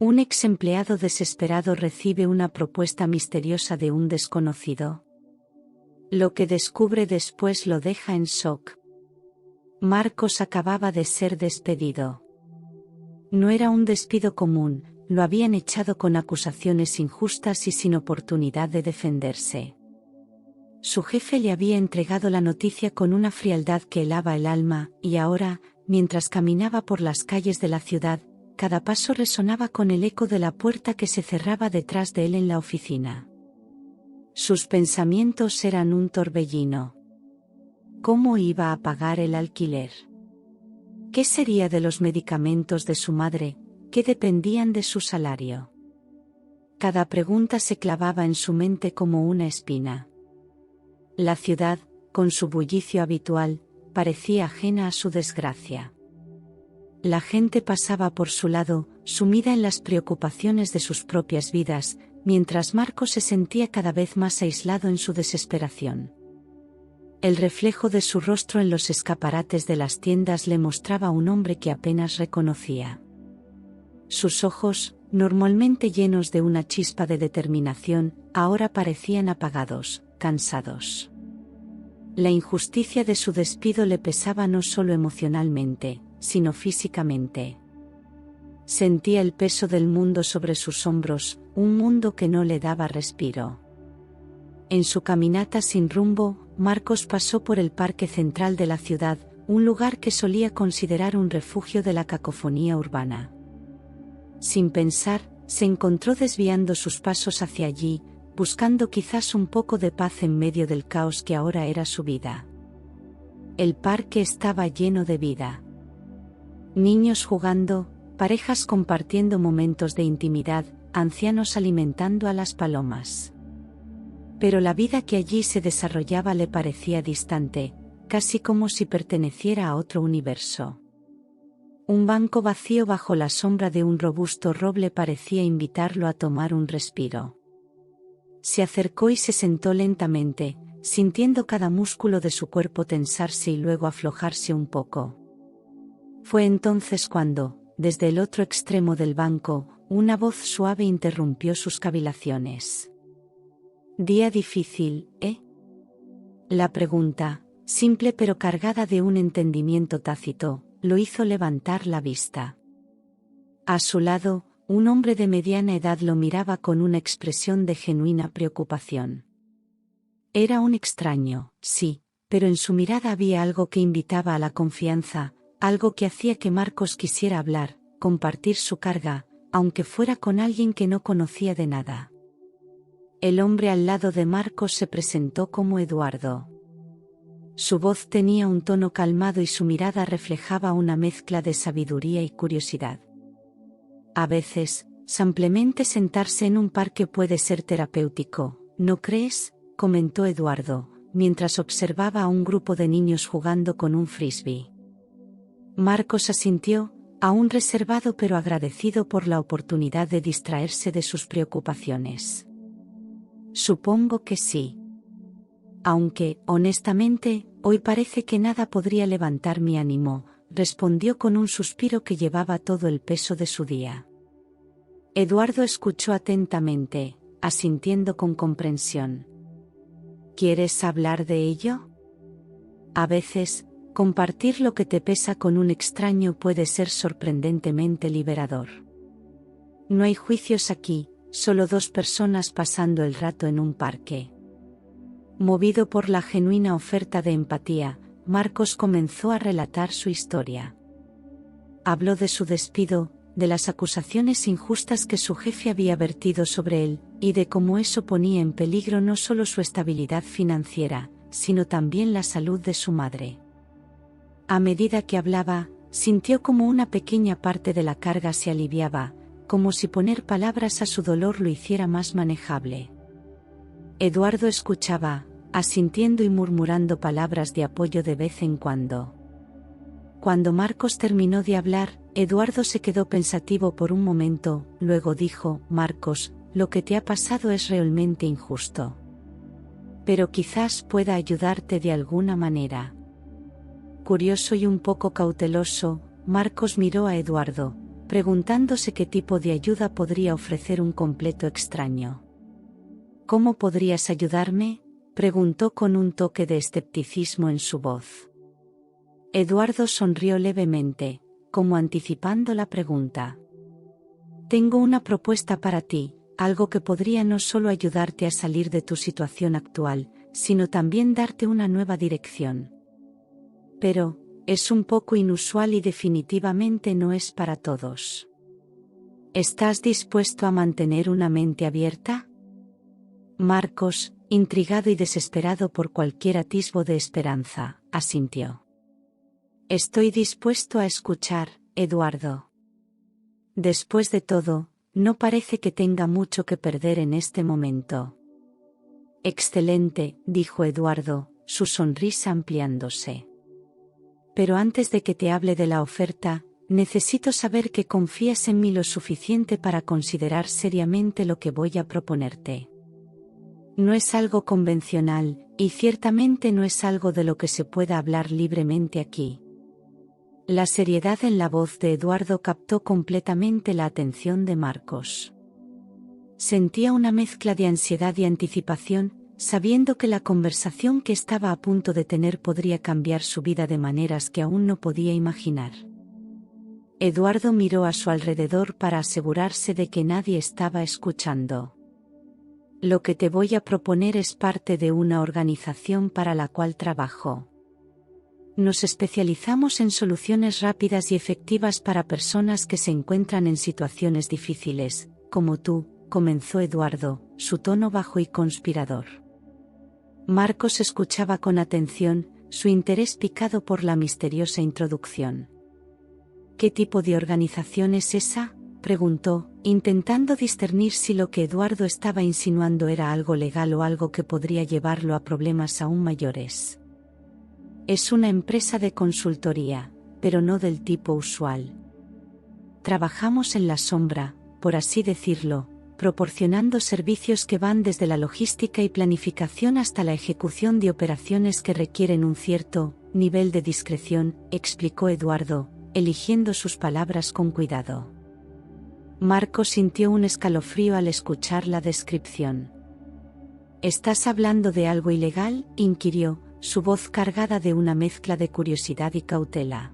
Un ex empleado desesperado recibe una propuesta misteriosa de un desconocido. Lo que descubre después lo deja en shock. Marcos acababa de ser despedido. No era un despido común, lo habían echado con acusaciones injustas y sin oportunidad de defenderse. Su jefe le había entregado la noticia con una frialdad que helaba el alma, y ahora, mientras caminaba por las calles de la ciudad, cada paso resonaba con el eco de la puerta que se cerraba detrás de él en la oficina. Sus pensamientos eran un torbellino. ¿Cómo iba a pagar el alquiler? ¿Qué sería de los medicamentos de su madre, que dependían de su salario? Cada pregunta se clavaba en su mente como una espina. La ciudad, con su bullicio habitual, parecía ajena a su desgracia. La gente pasaba por su lado, sumida en las preocupaciones de sus propias vidas, mientras Marcos se sentía cada vez más aislado en su desesperación. El reflejo de su rostro en los escaparates de las tiendas le mostraba a un hombre que apenas reconocía. Sus ojos, normalmente llenos de una chispa de determinación, ahora parecían apagados, cansados. La injusticia de su despido le pesaba no solo emocionalmente, sino físicamente. Sentía el peso del mundo sobre sus hombros, un mundo que no le daba respiro. En su caminata sin rumbo, Marcos pasó por el parque central de la ciudad, un lugar que solía considerar un refugio de la cacofonía urbana. Sin pensar, se encontró desviando sus pasos hacia allí, buscando quizás un poco de paz en medio del caos que ahora era su vida. El parque estaba lleno de vida. Niños jugando, parejas compartiendo momentos de intimidad, ancianos alimentando a las palomas. Pero la vida que allí se desarrollaba le parecía distante, casi como si perteneciera a otro universo. Un banco vacío bajo la sombra de un robusto roble parecía invitarlo a tomar un respiro. Se acercó y se sentó lentamente, sintiendo cada músculo de su cuerpo tensarse y luego aflojarse un poco. Fue entonces cuando, desde el otro extremo del banco, una voz suave interrumpió sus cavilaciones. «Día difícil, ¿eh?». La pregunta, simple pero cargada de un entendimiento tácito, lo hizo levantar la vista. A su lado, un hombre de mediana edad lo miraba con una expresión de genuina preocupación. Era un extraño, sí, pero en su mirada había algo que invitaba a la confianza, algo que hacía que Marcos quisiera hablar, compartir su carga, aunque fuera con alguien que no conocía de nada. El hombre al lado de Marcos se presentó como Eduardo. Su voz tenía un tono calmado y su mirada reflejaba una mezcla de sabiduría y curiosidad. A veces, simplemente sentarse en un parque puede ser terapéutico, ¿no crees?, comentó Eduardo, mientras observaba a un grupo de niños jugando con un frisbee. Marcos asintió, aún reservado pero agradecido por la oportunidad de distraerse de sus preocupaciones. Supongo que sí. Aunque, honestamente, hoy parece que nada podría levantar mi ánimo, respondió con un suspiro que llevaba todo el peso de su día. Eduardo escuchó atentamente, asintiendo con comprensión. ¿Quieres hablar de ello? A veces, compartir lo que te pesa con un extraño puede ser sorprendentemente liberador. No hay juicios aquí, solo dos personas pasando el rato en un parque. Movido por la genuina oferta de empatía, Marcos comenzó a relatar su historia. Habló de su despido, de las acusaciones injustas que su jefe había vertido sobre él, y de cómo eso ponía en peligro no solo su estabilidad financiera, sino también la salud de su madre. A medida que hablaba, sintió como una pequeña parte de la carga se aliviaba, como si poner palabras a su dolor lo hiciera más manejable. Eduardo escuchaba, asintiendo y murmurando palabras de apoyo de vez en cuando. Cuando Marcos terminó de hablar, Eduardo se quedó pensativo por un momento, luego dijo: «Marcos, lo que te ha pasado es realmente injusto. Pero quizás pueda ayudarte de alguna manera». Curioso y un poco cauteloso, Marcos miró a Eduardo, preguntándose qué tipo de ayuda podría ofrecer un completo extraño. ¿Cómo podrías ayudarme?, preguntó con un toque de escepticismo en su voz. Eduardo sonrió levemente, como anticipando la pregunta. Tengo una propuesta para ti, algo que podría no solo ayudarte a salir de tu situación actual, sino también darte una nueva dirección. Pero, es un poco inusual y definitivamente no es para todos. ¿Estás dispuesto a mantener una mente abierta? Marcos, intrigado y desesperado por cualquier atisbo de esperanza, asintió. Estoy dispuesto a escuchar, Eduardo. Después de todo, no parece que tenga mucho que perder en este momento. Excelente, dijo Eduardo, su sonrisa ampliándose. Pero antes de que te hable de la oferta, necesito saber que confías en mí lo suficiente para considerar seriamente lo que voy a proponerte. No es algo convencional, y ciertamente no es algo de lo que se pueda hablar libremente aquí. La seriedad en la voz de Eduardo captó completamente la atención de Marcos. Sentía una mezcla de ansiedad y anticipación, sabiendo que la conversación que estaba a punto de tener podría cambiar su vida de maneras que aún no podía imaginar. Eduardo miró a su alrededor para asegurarse de que nadie estaba escuchando. Lo que te voy a proponer es parte de una organización para la cual trabajo. Nos especializamos en soluciones rápidas y efectivas para personas que se encuentran en situaciones difíciles, como tú, comenzó Eduardo, su tono bajo y conspirador. Marcos escuchaba con atención, su interés picado por la misteriosa introducción. ¿Qué tipo de organización es esa?, preguntó, intentando discernir si lo que Eduardo estaba insinuando era algo legal o algo que podría llevarlo a problemas aún mayores. Es una empresa de consultoría, pero no del tipo usual. Trabajamos en la sombra, por así decirlo, proporcionando servicios que van desde la logística y planificación hasta la ejecución de operaciones que requieren un cierto nivel de discreción, explicó Eduardo, eligiendo sus palabras con cuidado. Marcos sintió un escalofrío al escuchar la descripción. ¿Estás hablando de algo ilegal?, inquirió, su voz cargada de una mezcla de curiosidad y cautela.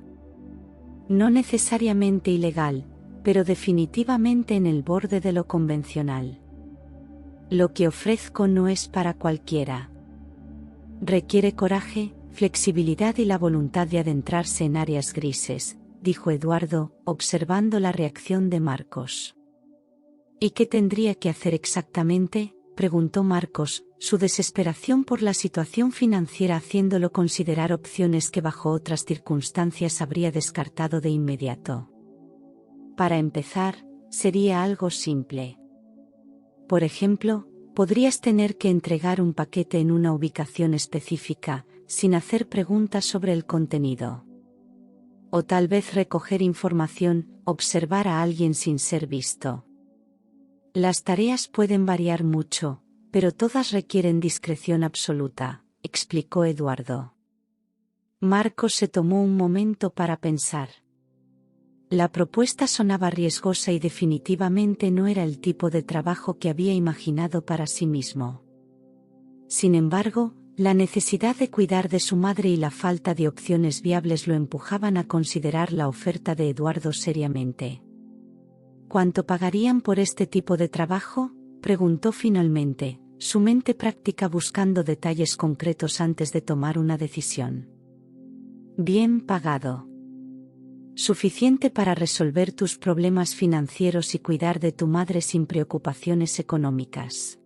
No necesariamente ilegal, pero definitivamente en el borde de lo convencional. Lo que ofrezco no es para cualquiera. Requiere coraje, flexibilidad y la voluntad de adentrarse en áreas grises, dijo Eduardo, observando la reacción de Marcos. ¿Y qué tendría que hacer exactamente?, preguntó Marcos, su desesperación por la situación financiera haciéndolo considerar opciones que bajo otras circunstancias habría descartado de inmediato. Para empezar, sería algo simple. Por ejemplo, podrías tener que entregar un paquete en una ubicación específica, sin hacer preguntas sobre el contenido. O tal vez recoger información, observar a alguien sin ser visto. Las tareas pueden variar mucho, pero todas requieren discreción absoluta, explicó Eduardo. Marcos se tomó un momento para pensar. La propuesta sonaba riesgosa y definitivamente no era el tipo de trabajo que había imaginado para sí mismo. Sin embargo, la necesidad de cuidar de su madre y la falta de opciones viables lo empujaban a considerar la oferta de Eduardo seriamente. ¿Cuánto pagarían por este tipo de trabajo?, preguntó finalmente, su mente práctica buscando detalles concretos antes de tomar una decisión. Bien pagado. Suficiente para resolver tus problemas financieros y cuidar de tu madre sin preocupaciones económicas.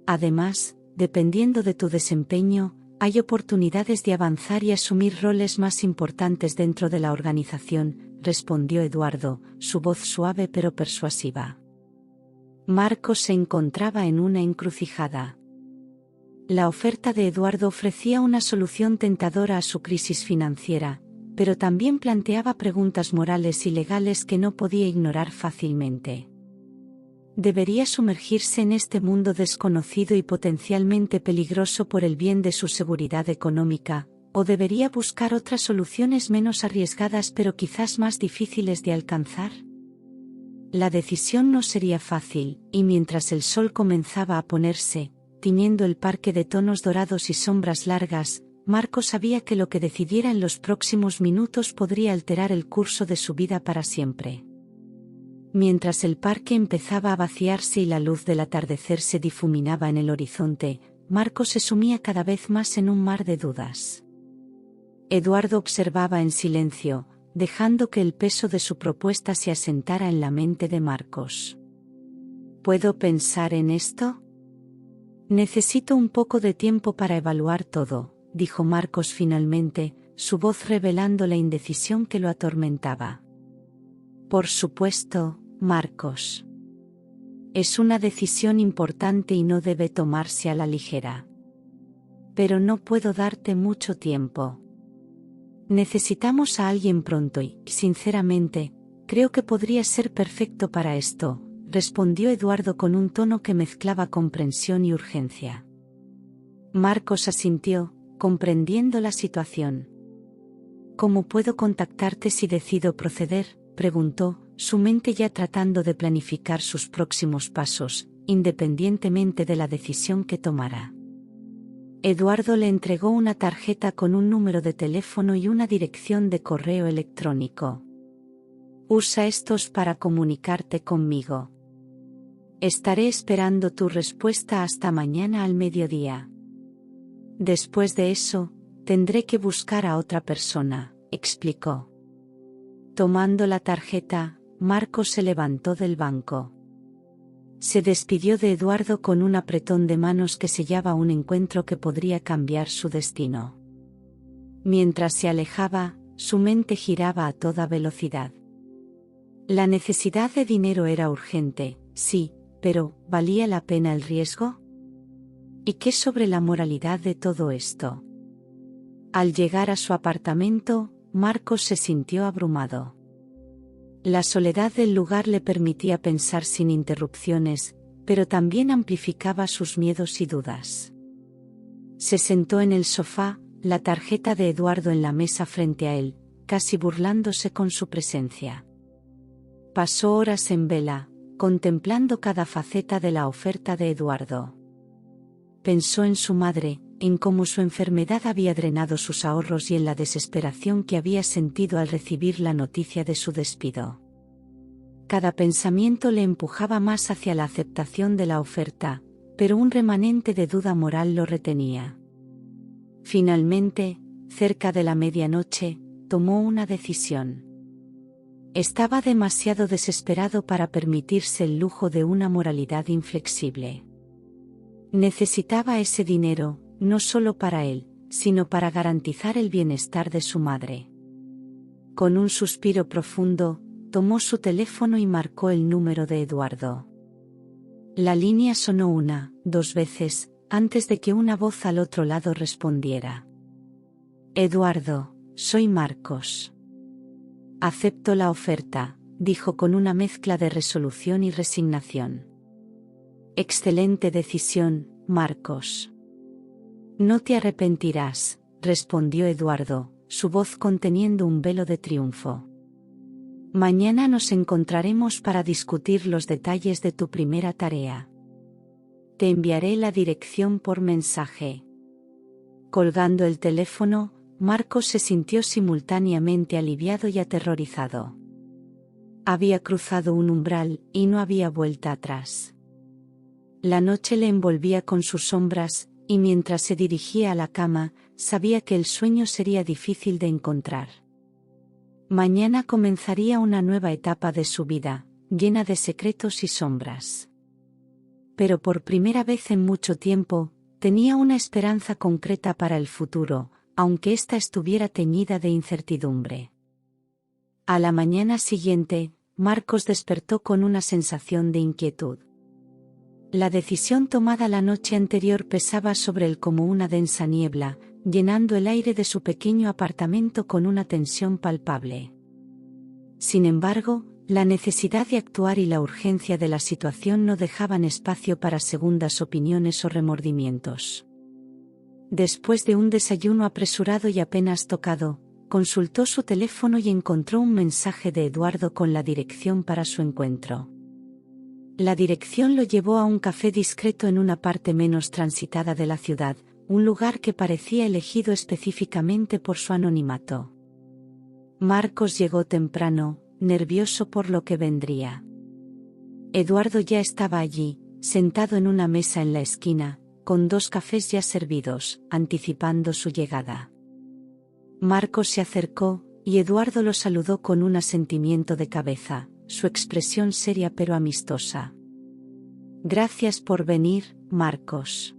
Además, dependiendo de tu desempeño, hay oportunidades de avanzar y asumir roles más importantes dentro de la organización, respondió Eduardo, su voz suave pero persuasiva. Marcos se encontraba en una encrucijada. La oferta de Eduardo ofrecía una solución tentadora a su crisis financiera, pero también planteaba preguntas morales y legales que no podía ignorar fácilmente. ¿Debería sumergirse en este mundo desconocido y potencialmente peligroso por el bien de su seguridad económica?, ¿O debería buscar otras soluciones menos arriesgadas pero quizás más difíciles de alcanzar? La decisión no sería fácil, y mientras el sol comenzaba a ponerse, tiñendo el parque de tonos dorados y sombras largas, Marcos sabía que lo que decidiera en los próximos minutos podría alterar el curso de su vida para siempre. Mientras el parque empezaba a vaciarse y la luz del atardecer se difuminaba en el horizonte, Marcos se sumía cada vez más en un mar de dudas. Eduardo observaba en silencio, dejando que el peso de su propuesta se asentara en la mente de Marcos. ¿Puedo pensar en esto? Necesito un poco de tiempo para evaluar todo, dijo Marcos finalmente, su voz revelando la indecisión que lo atormentaba. Por supuesto, Marcos. Es una decisión importante y no debe tomarse a la ligera. Pero no puedo darte mucho tiempo. Necesitamos a alguien pronto y, sinceramente, creo que podría ser perfecto para esto, respondió Eduardo con un tono que mezclaba comprensión y urgencia. Marcos asintió, comprendiendo la situación. ¿Cómo puedo contactarte si decido proceder?, preguntó, su mente ya tratando de planificar sus próximos pasos, independientemente de la decisión que tomara. Eduardo le entregó una tarjeta con un número de teléfono y una dirección de correo electrónico. Usa estos para comunicarte conmigo. Estaré esperando tu respuesta hasta mañana al mediodía. Después de eso, tendré que buscar a otra persona, explicó. Tomando la tarjeta, Marcos se levantó del banco. Se despidió de Eduardo con un apretón de manos que sellaba un encuentro que podría cambiar su destino. Mientras se alejaba, su mente giraba a toda velocidad. La necesidad de dinero era urgente, sí, pero ¿valía la pena el riesgo? ¿Y qué sobre la moralidad de todo esto? Al llegar a su apartamento, Marcos se sintió abrumado. La soledad del lugar le permitía pensar sin interrupciones, pero también amplificaba sus miedos y dudas. Se sentó en el sofá, la tarjeta de Eduardo en la mesa frente a él, casi burlándose con su presencia. Pasó horas en vela, contemplando cada faceta de la oferta de Eduardo. Pensó en su madre, en cómo su enfermedad había drenado sus ahorros y en la desesperación que había sentido al recibir la noticia de su despido. Cada pensamiento le empujaba más hacia la aceptación de la oferta, pero un remanente de duda moral lo retenía. Finalmente, cerca de la medianoche, tomó una decisión. Estaba demasiado desesperado para permitirse el lujo de una moralidad inflexible. Necesitaba ese dinero, no solo para él, sino para garantizar el bienestar de su madre. Con un suspiro profundo, tomó su teléfono y marcó el número de Eduardo. La línea sonó 2 veces, antes de que una voz al otro lado respondiera. Eduardo, soy Marcos. Acepto la oferta, dijo con una mezcla de resolución y resignación. Excelente decisión, Marcos. No te arrepentirás, respondió Eduardo, su voz conteniendo un velo de triunfo. Mañana nos encontraremos para discutir los detalles de tu primera tarea. Te enviaré la dirección por mensaje. Colgando el teléfono, Marcos se sintió simultáneamente aliviado y aterrorizado. Había cruzado un umbral, y no había vuelta atrás. La noche le envolvía con sus sombras, y mientras se dirigía a la cama, sabía que el sueño sería difícil de encontrar. Mañana comenzaría una nueva etapa de su vida, llena de secretos y sombras. Pero por primera vez en mucho tiempo, tenía una esperanza concreta para el futuro, aunque ésta estuviera teñida de incertidumbre. A la mañana siguiente, Marcos despertó con una sensación de inquietud. La decisión tomada la noche anterior pesaba sobre él como una densa niebla, llenando el aire de su pequeño apartamento con una tensión palpable. Sin embargo, la necesidad de actuar y la urgencia de la situación no dejaban espacio para segundas opiniones o remordimientos. Después de un desayuno apresurado y apenas tocado, consultó su teléfono y encontró un mensaje de Eduardo con la dirección para su encuentro. La dirección lo llevó a un café discreto en una parte menos transitada de la ciudad, un lugar que parecía elegido específicamente por su anonimato. Marcos llegó temprano, nervioso por lo que vendría. Eduardo ya estaba allí, sentado en una mesa en la esquina, con 2 cafés ya servidos, anticipando su llegada. Marcos se acercó, y Eduardo lo saludó con un asentimiento de cabeza, su expresión seria pero amistosa. Gracias por venir, Marcos.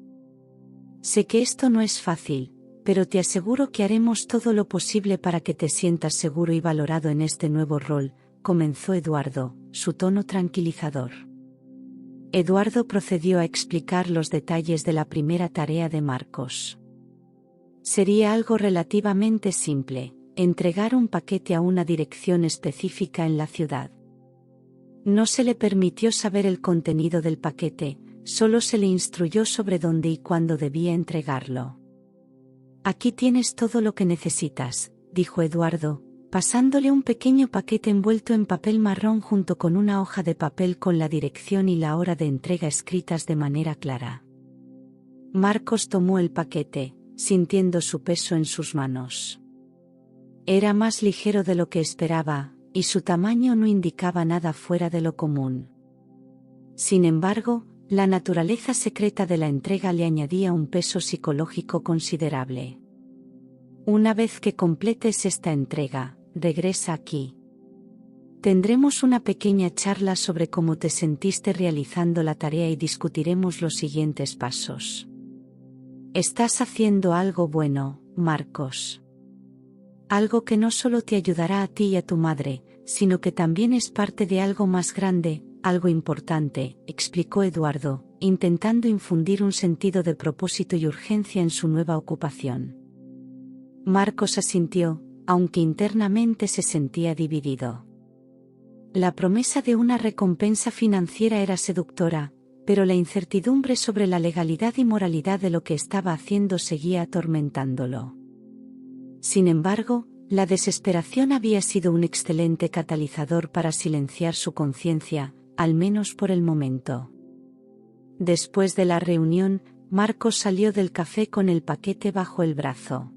Sé que esto no es fácil, pero te aseguro que haremos todo lo posible para que te sientas seguro y valorado en este nuevo rol, comenzó Eduardo, su tono tranquilizador. Eduardo procedió a explicar los detalles de la primera tarea de Marcos. Sería algo relativamente simple, entregar un paquete a una dirección específica en la ciudad. No se le permitió saber el contenido del paquete, solo se le instruyó sobre dónde y cuándo debía entregarlo. Aquí tienes todo lo que necesitas, dijo Eduardo, pasándole un pequeño paquete envuelto en papel marrón junto con una hoja de papel con la dirección y la hora de entrega escritas de manera clara. Marcos tomó el paquete, sintiendo su peso en sus manos. Era más ligero de lo que esperaba, y su tamaño no indicaba nada fuera de lo común. Sin embargo, la naturaleza secreta de la entrega le añadía un peso psicológico considerable. Una vez que completes esta entrega, regresa aquí. Tendremos una pequeña charla sobre cómo te sentiste realizando la tarea y discutiremos los siguientes pasos. Estás haciendo algo bueno, Marcos. Algo que no solo te ayudará a ti y a tu madre, sino que también es parte de algo más grande, algo importante, explicó Eduardo, intentando infundir un sentido de propósito y urgencia en su nueva ocupación. Marcos asintió, aunque internamente se sentía dividido. La promesa de una recompensa financiera era seductora, pero la incertidumbre sobre la legalidad y moralidad de lo que estaba haciendo seguía atormentándolo. Sin embargo, la desesperación había sido un excelente catalizador para silenciar su conciencia, al menos por el momento. Después de la reunión, Marcos salió del café con el paquete bajo el brazo.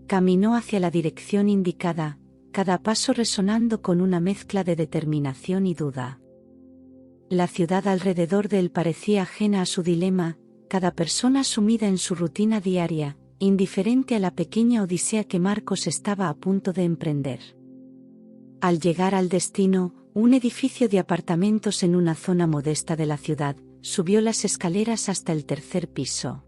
Caminó hacia la dirección indicada, cada paso resonando con una mezcla de determinación y duda. La ciudad alrededor de él parecía ajena a su dilema, cada persona sumida en su rutina diaria, indiferente a la pequeña odisea que Marcos estaba a punto de emprender. Al llegar al destino, un edificio de apartamentos en una zona modesta de la ciudad, subió las escaleras hasta el 3er piso.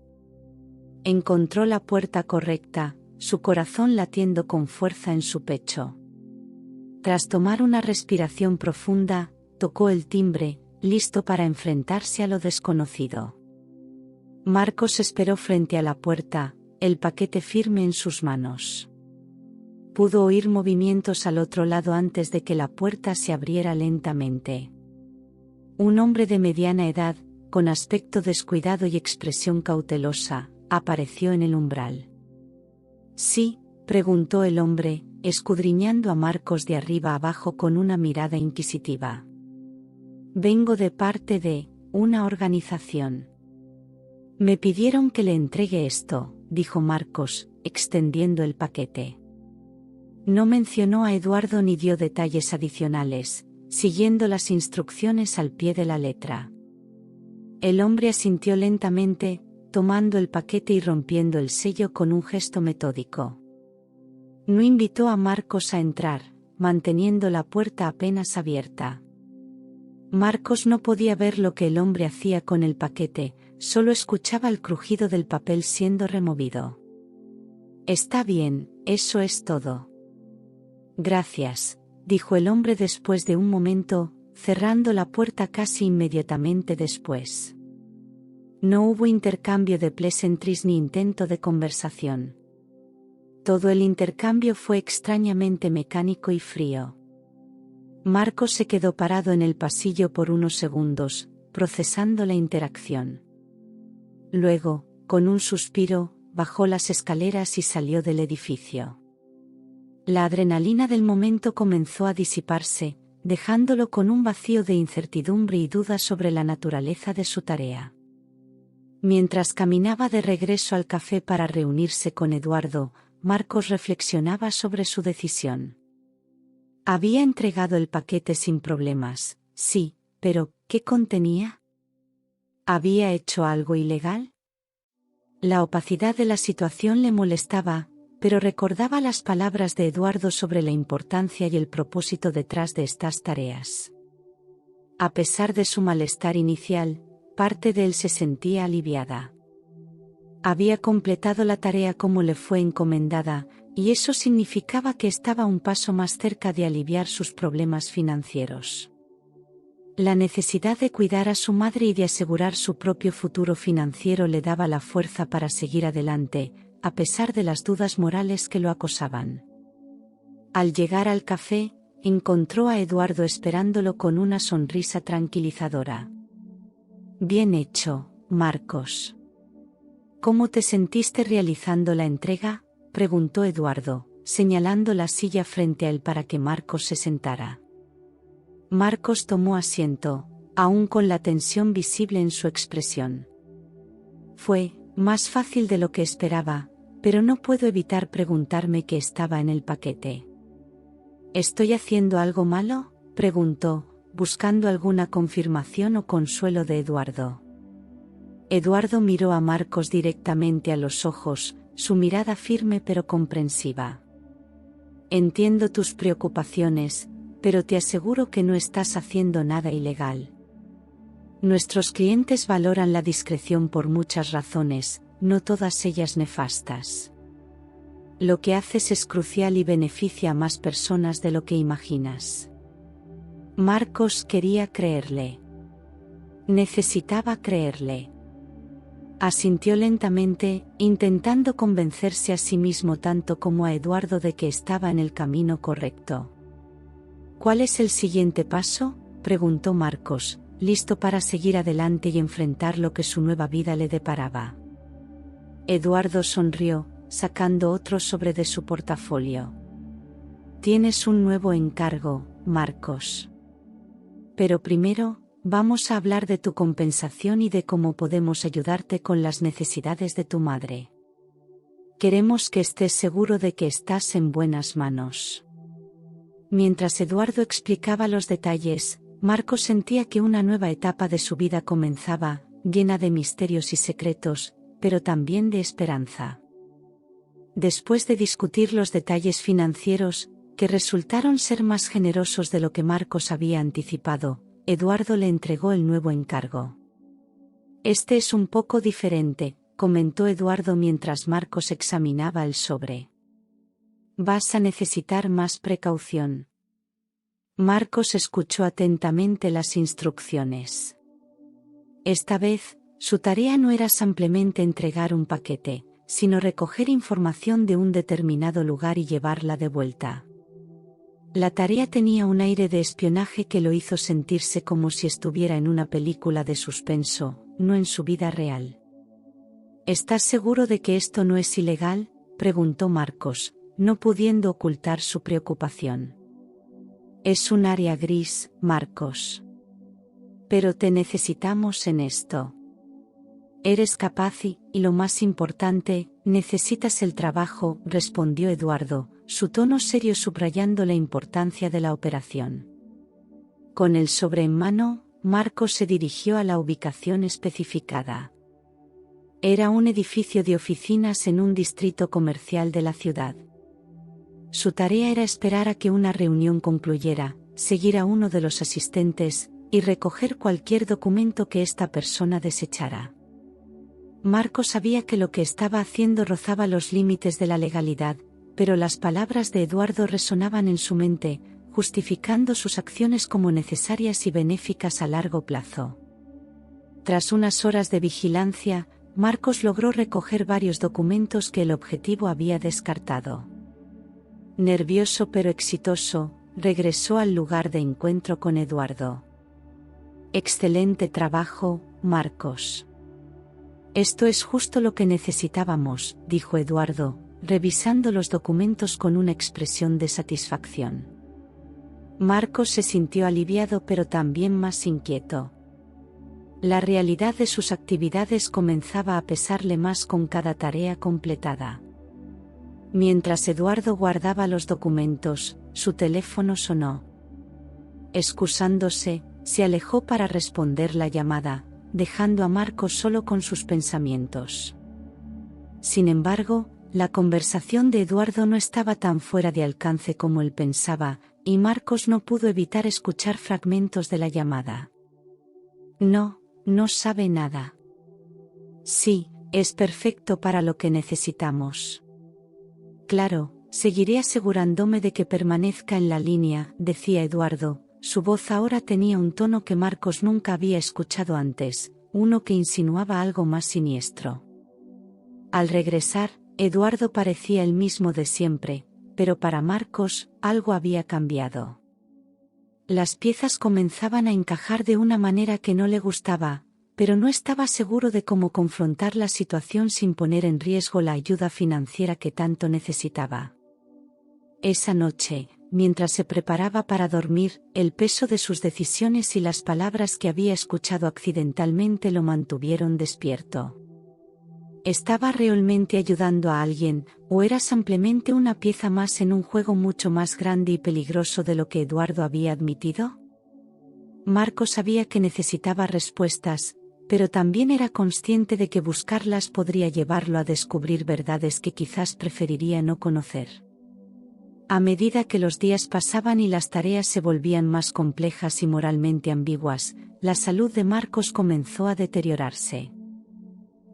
Encontró la puerta correcta, su corazón latiendo con fuerza en su pecho. Tras tomar una respiración profunda, tocó el timbre, listo para enfrentarse a lo desconocido. Marcos esperó frente a la puerta, el paquete firme en sus manos. Pudo oír movimientos al otro lado antes de que la puerta se abriera lentamente. Un hombre de mediana edad, con aspecto descuidado y expresión cautelosa, apareció en el umbral. «¿Sí?», preguntó el hombre, escudriñando a Marcos de arriba abajo con una mirada inquisitiva. «Vengo de parte de una organización. Me pidieron que le entregue esto», dijo Marcos, extendiendo el paquete. No mencionó a Eduardo ni dio detalles adicionales, siguiendo las instrucciones al pie de la letra. El hombre asintió lentamente, tomando el paquete y rompiendo el sello con un gesto metódico. No invitó a Marcos a entrar, manteniendo la puerta apenas abierta. Marcos no podía ver lo que el hombre hacía con el paquete, solo escuchaba el crujido del papel siendo removido. «Está bien, eso es todo». «Gracias», dijo el hombre después de un momento, cerrando la puerta casi inmediatamente después. No hubo intercambio de pleasantries ni intento de conversación. Todo el intercambio fue extrañamente mecánico y frío. Marcos se quedó parado en el pasillo por unos segundos, procesando la interacción. Luego, con un suspiro, bajó las escaleras y salió del edificio. La adrenalina del momento comenzó a disiparse, dejándolo con un vacío de incertidumbre y duda sobre la naturaleza de su tarea. Mientras caminaba de regreso al café para reunirse con Eduardo, Marcos reflexionaba sobre su decisión. Había entregado el paquete sin problemas, sí, pero ¿qué contenía? ¿Había hecho algo ilegal? La opacidad de la situación le molestaba, pero recordaba las palabras de Eduardo sobre la importancia y el propósito detrás de estas tareas. A pesar de su malestar inicial, parte de él se sentía aliviada. Había completado la tarea como le fue encomendada, y eso significaba que estaba un paso más cerca de aliviar sus problemas financieros. La necesidad de cuidar a su madre y de asegurar su propio futuro financiero le daba la fuerza para seguir adelante, a pesar de las dudas morales que lo acosaban. Al llegar al café, encontró a Eduardo esperándolo con una sonrisa tranquilizadora. Bien hecho, Marcos. ¿Cómo te sentiste realizando la entrega?, preguntó Eduardo, señalando la silla frente a él para que Marcos se sentara. Marcos tomó asiento, aún con la tensión visible en su expresión. Fue más fácil de lo que esperaba, pero no puedo evitar preguntarme qué estaba en el paquete. ¿Estoy haciendo algo malo?, preguntó, buscando alguna confirmación o consuelo de Eduardo. Eduardo miró a Marcos directamente a los ojos, su mirada firme pero comprensiva. Entiendo tus preocupaciones, pero te aseguro que no estás haciendo nada ilegal. Nuestros clientes valoran la discreción por muchas razones, no todas ellas nefastas. Lo que haces es crucial y beneficia a más personas de lo que imaginas. Marcos quería creerle. Necesitaba creerle. Asintió lentamente, intentando convencerse a sí mismo tanto como a Eduardo de que estaba en el camino correcto. ¿Cuál es el siguiente paso?, preguntó Marcos, listo para seguir adelante y enfrentar lo que su nueva vida le deparaba. Eduardo sonrió, sacando otro sobre de su portafolio. Tienes un nuevo encargo, Marcos. Pero primero, vamos a hablar de tu compensación y de cómo podemos ayudarte con las necesidades de tu madre. Queremos que estés seguro de que estás en buenas manos. Mientras Eduardo explicaba los detalles, Marcos sentía que una nueva etapa de su vida comenzaba, llena de misterios y secretos, pero también de esperanza. Después de discutir los detalles financieros, que resultaron ser más generosos de lo que Marcos había anticipado, Eduardo le entregó el nuevo encargo. Este es un poco diferente, comentó Eduardo mientras Marcos examinaba el sobre. Vas a necesitar más precaución. Marcos escuchó atentamente las instrucciones. Esta vez, su tarea no era simplemente entregar un paquete, sino recoger información de un determinado lugar y llevarla de vuelta. La tarea tenía un aire de espionaje que lo hizo sentirse como si estuviera en una película de suspenso, no en su vida real. ¿Estás seguro de que esto no es ilegal?, preguntó Marcos, no pudiendo ocultar su preocupación. Es un área gris, Marcos. Pero te necesitamos en esto. Eres capaz y lo más importante, necesitas el trabajo, respondió Eduardo, su tono serio subrayando la importancia de la operación. Con el sobre en mano, Marcos se dirigió a la ubicación especificada. Era un edificio de oficinas en un distrito comercial de la ciudad. Su tarea era esperar a que una reunión concluyera, seguir a uno de los asistentes, y recoger cualquier documento que esta persona desechara. Marcos sabía que lo que estaba haciendo rozaba los límites de la legalidad, pero las palabras de Eduardo resonaban en su mente, justificando sus acciones como necesarias y benéficas a largo plazo. Tras unas horas de vigilancia, Marcos logró recoger varios documentos que el objetivo había descartado. Nervioso pero exitoso, regresó al lugar de encuentro con Eduardo. Excelente trabajo, Marcos. Esto es justo lo que necesitábamos, dijo Eduardo, revisando los documentos con una expresión de satisfacción. Marcos se sintió aliviado pero también más inquieto. La realidad de sus actividades comenzaba a pesarle más con cada tarea completada. Mientras Eduardo guardaba los documentos, su teléfono sonó. Excusándose, se alejó para responder la llamada, dejando a Marcos solo con sus pensamientos. Sin embargo, la conversación de Eduardo no estaba tan fuera de alcance como él pensaba, y Marcos no pudo evitar escuchar fragmentos de la llamada. No sabe nada. Sí, es perfecto para lo que necesitamos. Claro, seguiré asegurándome de que permanezca en la línea, decía Eduardo. Su voz ahora tenía un tono que Marcos nunca había escuchado antes, uno que insinuaba algo más siniestro. Al regresar, Eduardo parecía el mismo de siempre, pero para Marcos, algo había cambiado. Las piezas comenzaban a encajar de una manera que no le gustaba, pero no estaba seguro de cómo confrontar la situación sin poner en riesgo la ayuda financiera que tanto necesitaba. Esa noche, mientras se preparaba para dormir, el peso de sus decisiones y las palabras que había escuchado accidentalmente lo mantuvieron despierto. ¿Estaba realmente ayudando a alguien, o era simplemente una pieza más en un juego mucho más grande y peligroso de lo que Eduardo había admitido? Marcos sabía que necesitaba respuestas, pero también era consciente de que buscarlas podría llevarlo a descubrir verdades que quizás preferiría no conocer. A medida que los días pasaban y las tareas se volvían más complejas y moralmente ambiguas, la salud de Marcos comenzó a deteriorarse.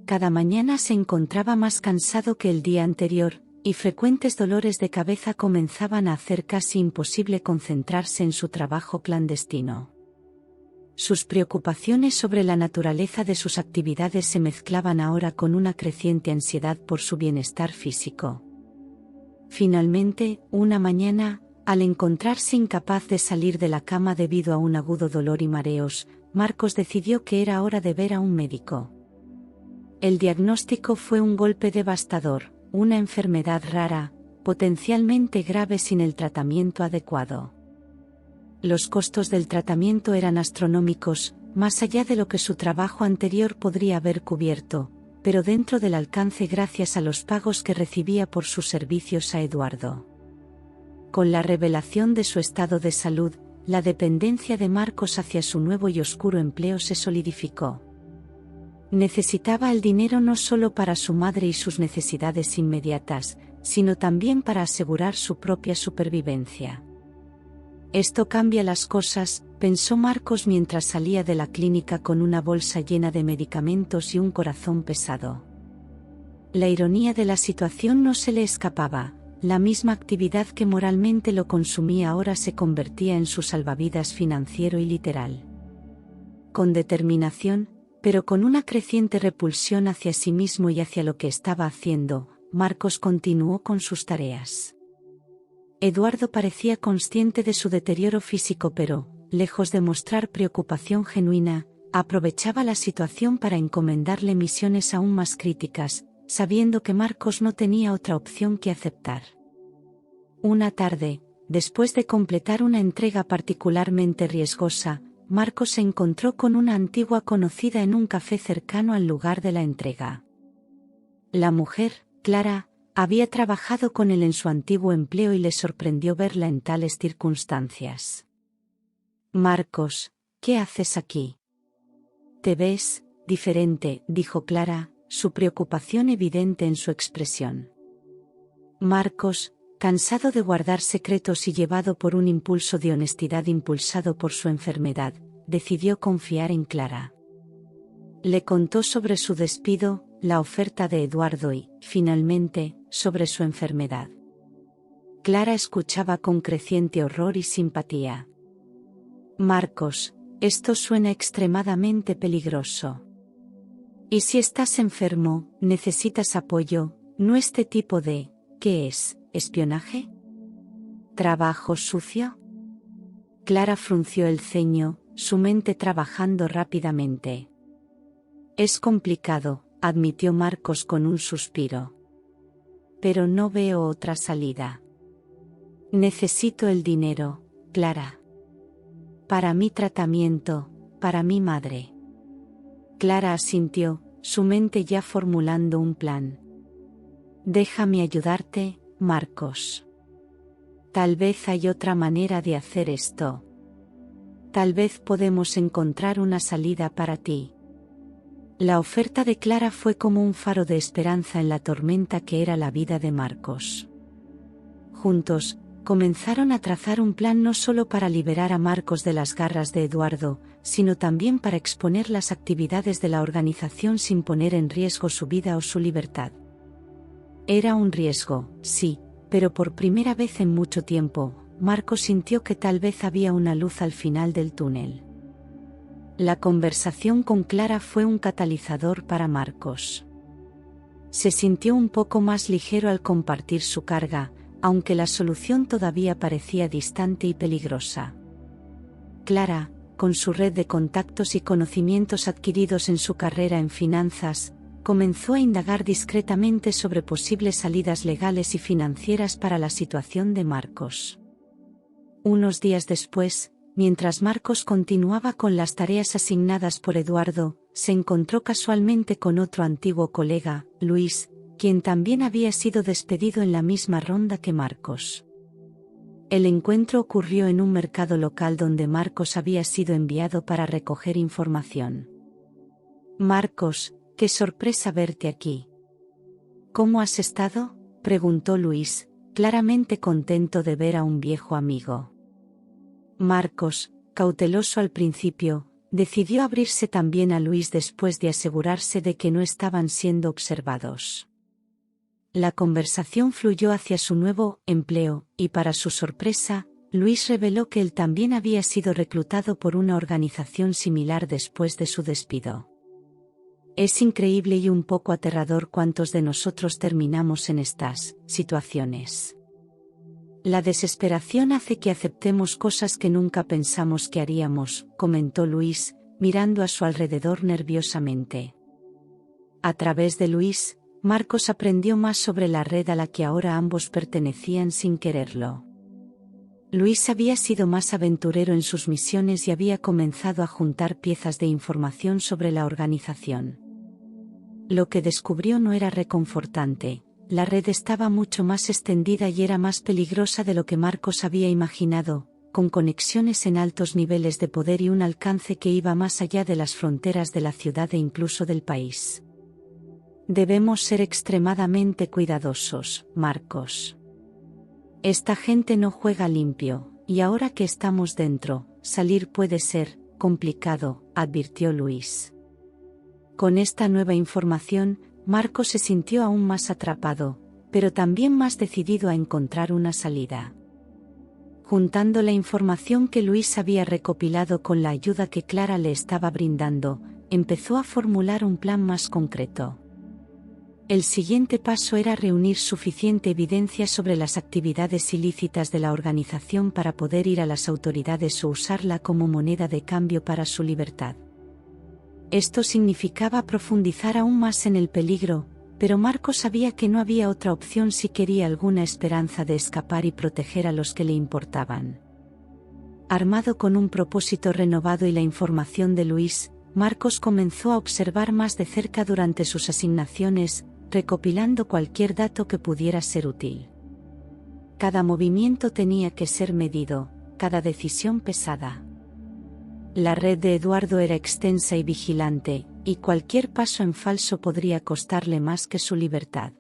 Cada mañana se encontraba más cansado que el día anterior, y frecuentes dolores de cabeza comenzaban a hacer casi imposible concentrarse en su trabajo clandestino. Sus preocupaciones sobre la naturaleza de sus actividades se mezclaban ahora con una creciente ansiedad por su bienestar físico. Finalmente, una mañana, al encontrarse incapaz de salir de la cama debido a un agudo dolor y mareos, Marcos decidió que era hora de ver a un médico. El diagnóstico fue un golpe devastador, una enfermedad rara, potencialmente grave sin el tratamiento adecuado. Los costos del tratamiento eran astronómicos, más allá de lo que su trabajo anterior podría haber cubierto, pero dentro del alcance gracias a los pagos que recibía por sus servicios a Eduardo. Con la revelación de su estado de salud, la dependencia de Marcos hacia su nuevo y oscuro empleo se solidificó. Necesitaba el dinero no solo para su madre y sus necesidades inmediatas, sino también para asegurar su propia supervivencia. Esto cambia las cosas, pensó Marcos mientras salía de la clínica con una bolsa llena de medicamentos y un corazón pesado. La ironía de la situación no se le escapaba, la misma actividad que moralmente lo consumía ahora se convertía en su salvavidas financiero y literal. Con determinación, pero con una creciente repulsión hacia sí mismo y hacia lo que estaba haciendo, Marcos continuó con sus tareas. Eduardo parecía consciente de su deterioro físico pero, lejos de mostrar preocupación genuina, aprovechaba la situación para encomendarle misiones aún más críticas, sabiendo que Marcos no tenía otra opción que aceptar. Una tarde, después de completar una entrega particularmente riesgosa, Marcos se encontró con una antigua conocida en un café cercano al lugar de la entrega. La mujer, Clara, había trabajado con él en su antiguo empleo y le sorprendió verla en tales circunstancias. «Marcos, ¿qué haces aquí? Te ves diferente», dijo Clara, su preocupación evidente en su expresión. Marcos, cansado de guardar secretos y llevado por un impulso de honestidad impulsado por su enfermedad, decidió confiar en Clara. Le contó sobre su despido, la oferta de Eduardo y, finalmente, sobre su enfermedad. Clara escuchaba con creciente horror y simpatía. «Marcos, esto suena extremadamente peligroso. Y si estás enfermo, necesitas apoyo, no este tipo de, ¿qué es, espionaje? ¿Trabajo sucio?». Clara frunció el ceño, su mente trabajando rápidamente. «Es complicado», admitió Marcos con un suspiro. Pero no veo otra salida. Necesito el dinero, Clara. Para mi tratamiento, para mi madre. Clara asintió, su mente ya formulando un plan. Déjame ayudarte, Marcos. Tal vez hay otra manera de hacer esto. Tal vez podemos encontrar una salida para ti. La oferta de Clara fue como un faro de esperanza en la tormenta que era la vida de Marcos. Juntos, comenzaron a trazar un plan no solo para liberar a Marcos de las garras de Eduardo, sino también para exponer las actividades de la organización sin poner en riesgo su vida o su libertad. Era un riesgo, sí, pero por primera vez en mucho tiempo, Marcos sintió que tal vez había una luz al final del túnel. La conversación con Clara fue un catalizador para Marcos. Se sintió un poco más ligero al compartir su carga, aunque la solución todavía parecía distante y peligrosa. Clara, con su red de contactos y conocimientos adquiridos en su carrera en finanzas, comenzó a indagar discretamente sobre posibles salidas legales y financieras para la situación de Marcos. Unos días después, mientras Marcos continuaba con las tareas asignadas por Eduardo, se encontró casualmente con otro antiguo colega, Luis, quien también había sido despedido en la misma ronda que Marcos. El encuentro ocurrió en un mercado local donde Marcos había sido enviado para recoger información. «Marcos, qué sorpresa verte aquí». «¿Cómo has estado?», preguntó Luis, claramente contento de ver a un viejo amigo. Marcos, cauteloso al principio, decidió abrirse también a Luis después de asegurarse de que no estaban siendo observados. La conversación fluyó hacia su nuevo empleo, y para su sorpresa, Luis reveló que él también había sido reclutado por una organización similar después de su despido. Es increíble y un poco aterrador cuántos de nosotros terminamos en estas situaciones. La desesperación hace que aceptemos cosas que nunca pensamos que haríamos, comentó Luis, mirando a su alrededor nerviosamente. A través de Luis, Marcos aprendió más sobre la red a la que ahora ambos pertenecían sin quererlo. Luis había sido más aventurero en sus misiones y había comenzado a juntar piezas de información sobre la organización. Lo que descubrió no era reconfortante. La red estaba mucho más extendida y era más peligrosa de lo que Marcos había imaginado, con conexiones en altos niveles de poder y un alcance que iba más allá de las fronteras de la ciudad e incluso del país. Debemos ser extremadamente cuidadosos, Marcos. Esta gente no juega limpio, y ahora que estamos dentro, salir puede ser complicado, advirtió Luis. Con esta nueva información, Marcos se sintió aún más atrapado, pero también más decidido a encontrar una salida. Juntando la información que Luis había recopilado con la ayuda que Clara le estaba brindando, empezó a formular un plan más concreto. El siguiente paso era reunir suficiente evidencia sobre las actividades ilícitas de la organización para poder ir a las autoridades o usarla como moneda de cambio para su libertad. Esto significaba profundizar aún más en el peligro, pero Marcos sabía que no había otra opción si quería alguna esperanza de escapar y proteger a los que le importaban. Armado con un propósito renovado y la información de Luis, Marcos comenzó a observar más de cerca durante sus asignaciones, recopilando cualquier dato que pudiera ser útil. Cada movimiento tenía que ser medido, cada decisión pesada. La red de Eduardo era extensa y vigilante, y cualquier paso en falso podría costarle más que su libertad.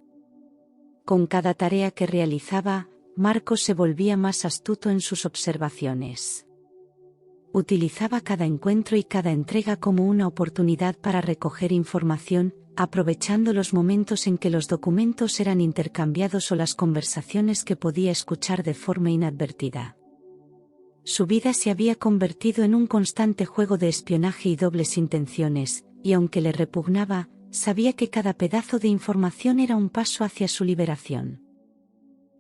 Con cada tarea que realizaba, Marcos se volvía más astuto en sus observaciones. Utilizaba cada encuentro y cada entrega como una oportunidad para recoger información, aprovechando los momentos en que los documentos eran intercambiados o las conversaciones que podía escuchar de forma inadvertida. Su vida se había convertido en un constante juego de espionaje y dobles intenciones, y aunque le repugnaba, sabía que cada pedazo de información era un paso hacia su liberación.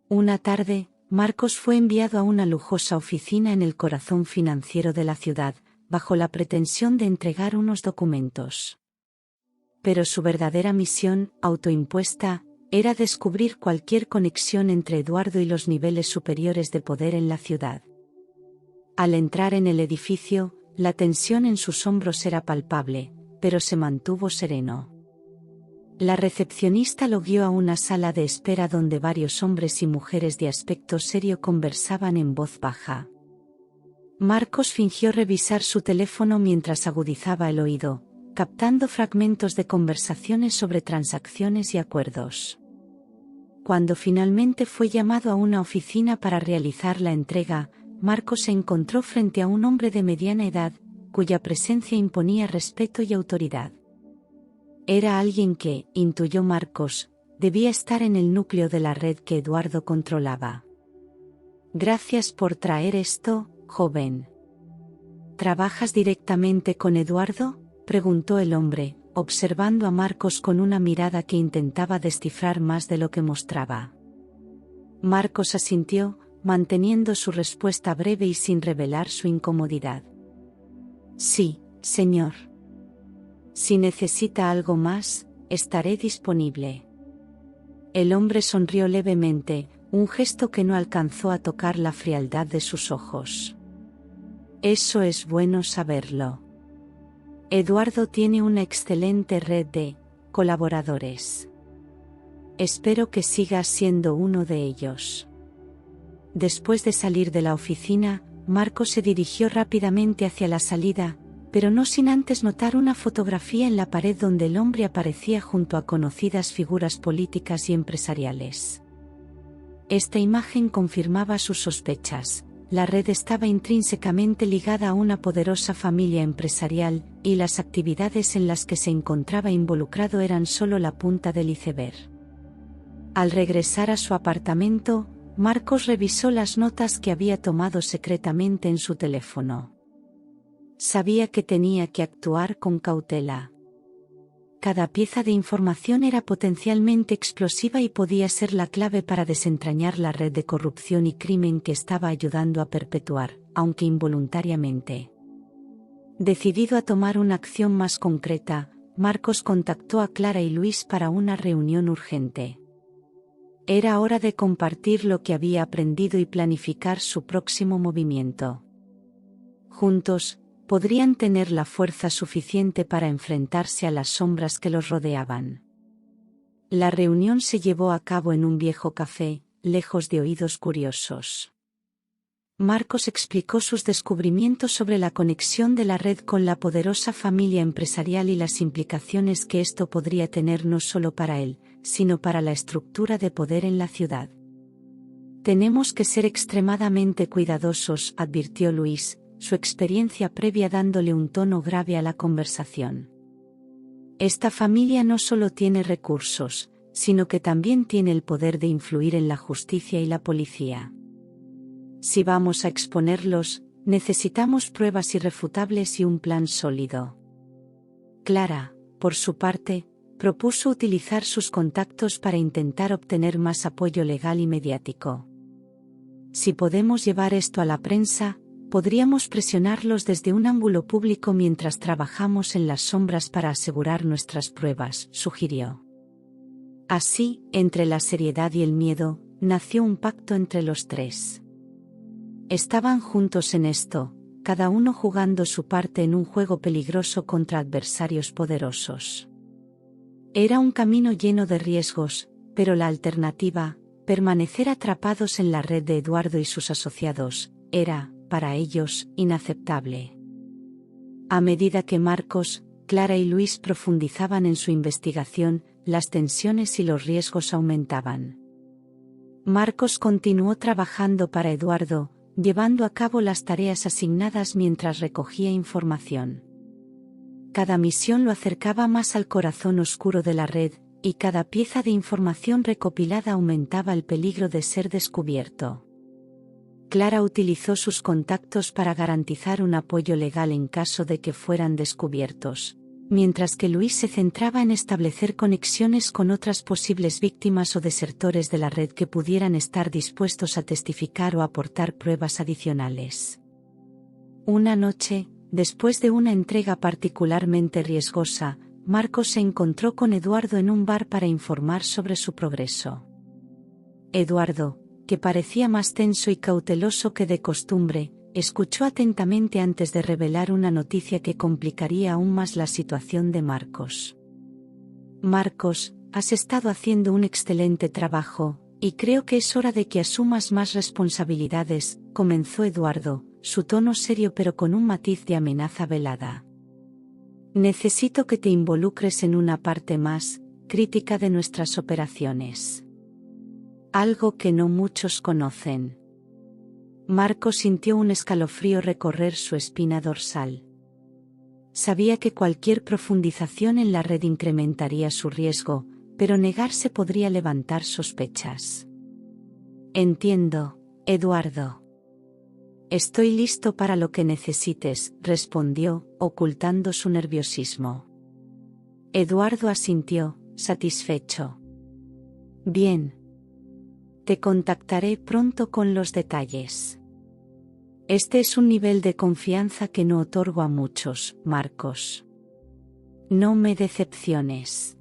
Una tarde, Marcos fue enviado a una lujosa oficina en el corazón financiero de la ciudad, bajo la pretensión de entregar unos documentos. Pero su verdadera misión, autoimpuesta, era descubrir cualquier conexión entre Eduardo y los niveles superiores de poder en la ciudad. Al entrar en el edificio, la tensión en sus hombros era palpable, pero se mantuvo sereno. La recepcionista lo guió a una sala de espera donde varios hombres y mujeres de aspecto serio conversaban en voz baja. Marcos fingió revisar su teléfono mientras agudizaba el oído, captando fragmentos de conversaciones sobre transacciones y acuerdos. Cuando finalmente fue llamado a una oficina para realizar la entrega, Marcos se encontró frente a un hombre de mediana edad, cuya presencia imponía respeto y autoridad. Era alguien que, intuyó Marcos, debía estar en el núcleo de la red que Eduardo controlaba. Gracias por traer esto, joven. ¿Trabajas directamente con Eduardo?, preguntó el hombre, observando a Marcos con una mirada que intentaba descifrar más de lo que mostraba. Marcos asintió, manteniendo su respuesta breve y sin revelar su incomodidad. Sí, señor. Si necesita algo más, estaré disponible. El hombre sonrió levemente, un gesto que no alcanzó a tocar la frialdad de sus ojos. Eso es bueno saberlo. Eduardo tiene una excelente red de colaboradores. Espero que sigas siendo uno de ellos. Después de salir de la oficina, Marcos se dirigió rápidamente hacia la salida, pero no sin antes notar una fotografía en la pared donde el hombre aparecía junto a conocidas figuras políticas y empresariales. Esta imagen confirmaba sus sospechas. La red estaba intrínsecamente ligada a una poderosa familia empresarial, y las actividades en las que se encontraba involucrado eran solo la punta del iceberg. Al regresar a su apartamento, Marcos revisó las notas que había tomado secretamente en su teléfono. Sabía que tenía que actuar con cautela. Cada pieza de información era potencialmente explosiva y podía ser la clave para desentrañar la red de corrupción y crimen que estaba ayudando a perpetuar, aunque involuntariamente. Decidido a tomar una acción más concreta, Marcos contactó a Clara y Luis para una reunión urgente. Era hora de compartir lo que había aprendido y planificar su próximo movimiento. Juntos, podrían tener la fuerza suficiente para enfrentarse a las sombras que los rodeaban. La reunión se llevó a cabo en un viejo café, lejos de oídos curiosos. Marcos explicó sus descubrimientos sobre la conexión de la red con la poderosa familia empresarial y las implicaciones que esto podría tener no solo para él, sino para la estructura de poder en la ciudad. Tenemos que ser extremadamente cuidadosos, advirtió Luis, su experiencia previa dándole un tono grave a la conversación. Esta familia no solo tiene recursos, sino que también tiene el poder de influir en la justicia y la policía. Si vamos a exponerlos, necesitamos pruebas irrefutables y un plan sólido. Clara, por su parte, propuso utilizar sus contactos para intentar obtener más apoyo legal y mediático. Si podemos llevar esto a la prensa, podríamos presionarlos desde un ángulo público mientras trabajamos en las sombras para asegurar nuestras pruebas, sugirió. Así, entre la seriedad y el miedo, nació un pacto entre los tres. Estaban juntos en esto, cada uno jugando su parte en un juego peligroso contra adversarios poderosos. Era un camino lleno de riesgos, pero la alternativa, permanecer atrapados en la red de Eduardo y sus asociados, era, para ellos, inaceptable. A medida que Marcos, Clara y Luis profundizaban en su investigación, las tensiones y los riesgos aumentaban. Marcos continuó trabajando para Eduardo, llevando a cabo las tareas asignadas mientras recogía información. Cada misión lo acercaba más al corazón oscuro de la red, y cada pieza de información recopilada aumentaba el peligro de ser descubierto. Clara utilizó sus contactos para garantizar un apoyo legal en caso de que fueran descubiertos, mientras que Luis se centraba en establecer conexiones con otras posibles víctimas o desertores de la red que pudieran estar dispuestos a testificar o aportar pruebas adicionales. Una noche, después de una entrega particularmente riesgosa, Marcos se encontró con Eduardo en un bar para informar sobre su progreso. Eduardo, que parecía más tenso y cauteloso que de costumbre, escuchó atentamente antes de revelar una noticia que complicaría aún más la situación de Marcos. Marcos, has estado haciendo un excelente trabajo, y creo que es hora de que asumas más responsabilidades, comenzó Eduardo, su tono serio pero con un matiz de amenaza velada. Necesito que te involucres en una parte más crítica de nuestras operaciones. Algo que no muchos conocen. Marcos sintió un escalofrío recorrer su espina dorsal. Sabía que cualquier profundización en la red incrementaría su riesgo, pero negarse podría levantar sospechas. Entiendo, Eduardo. Estoy listo para lo que necesites, respondió, ocultando su nerviosismo. Eduardo asintió, satisfecho. Bien. Te contactaré pronto con los detalles. Este es un nivel de confianza que no otorgo a muchos, Marcos. No me decepciones.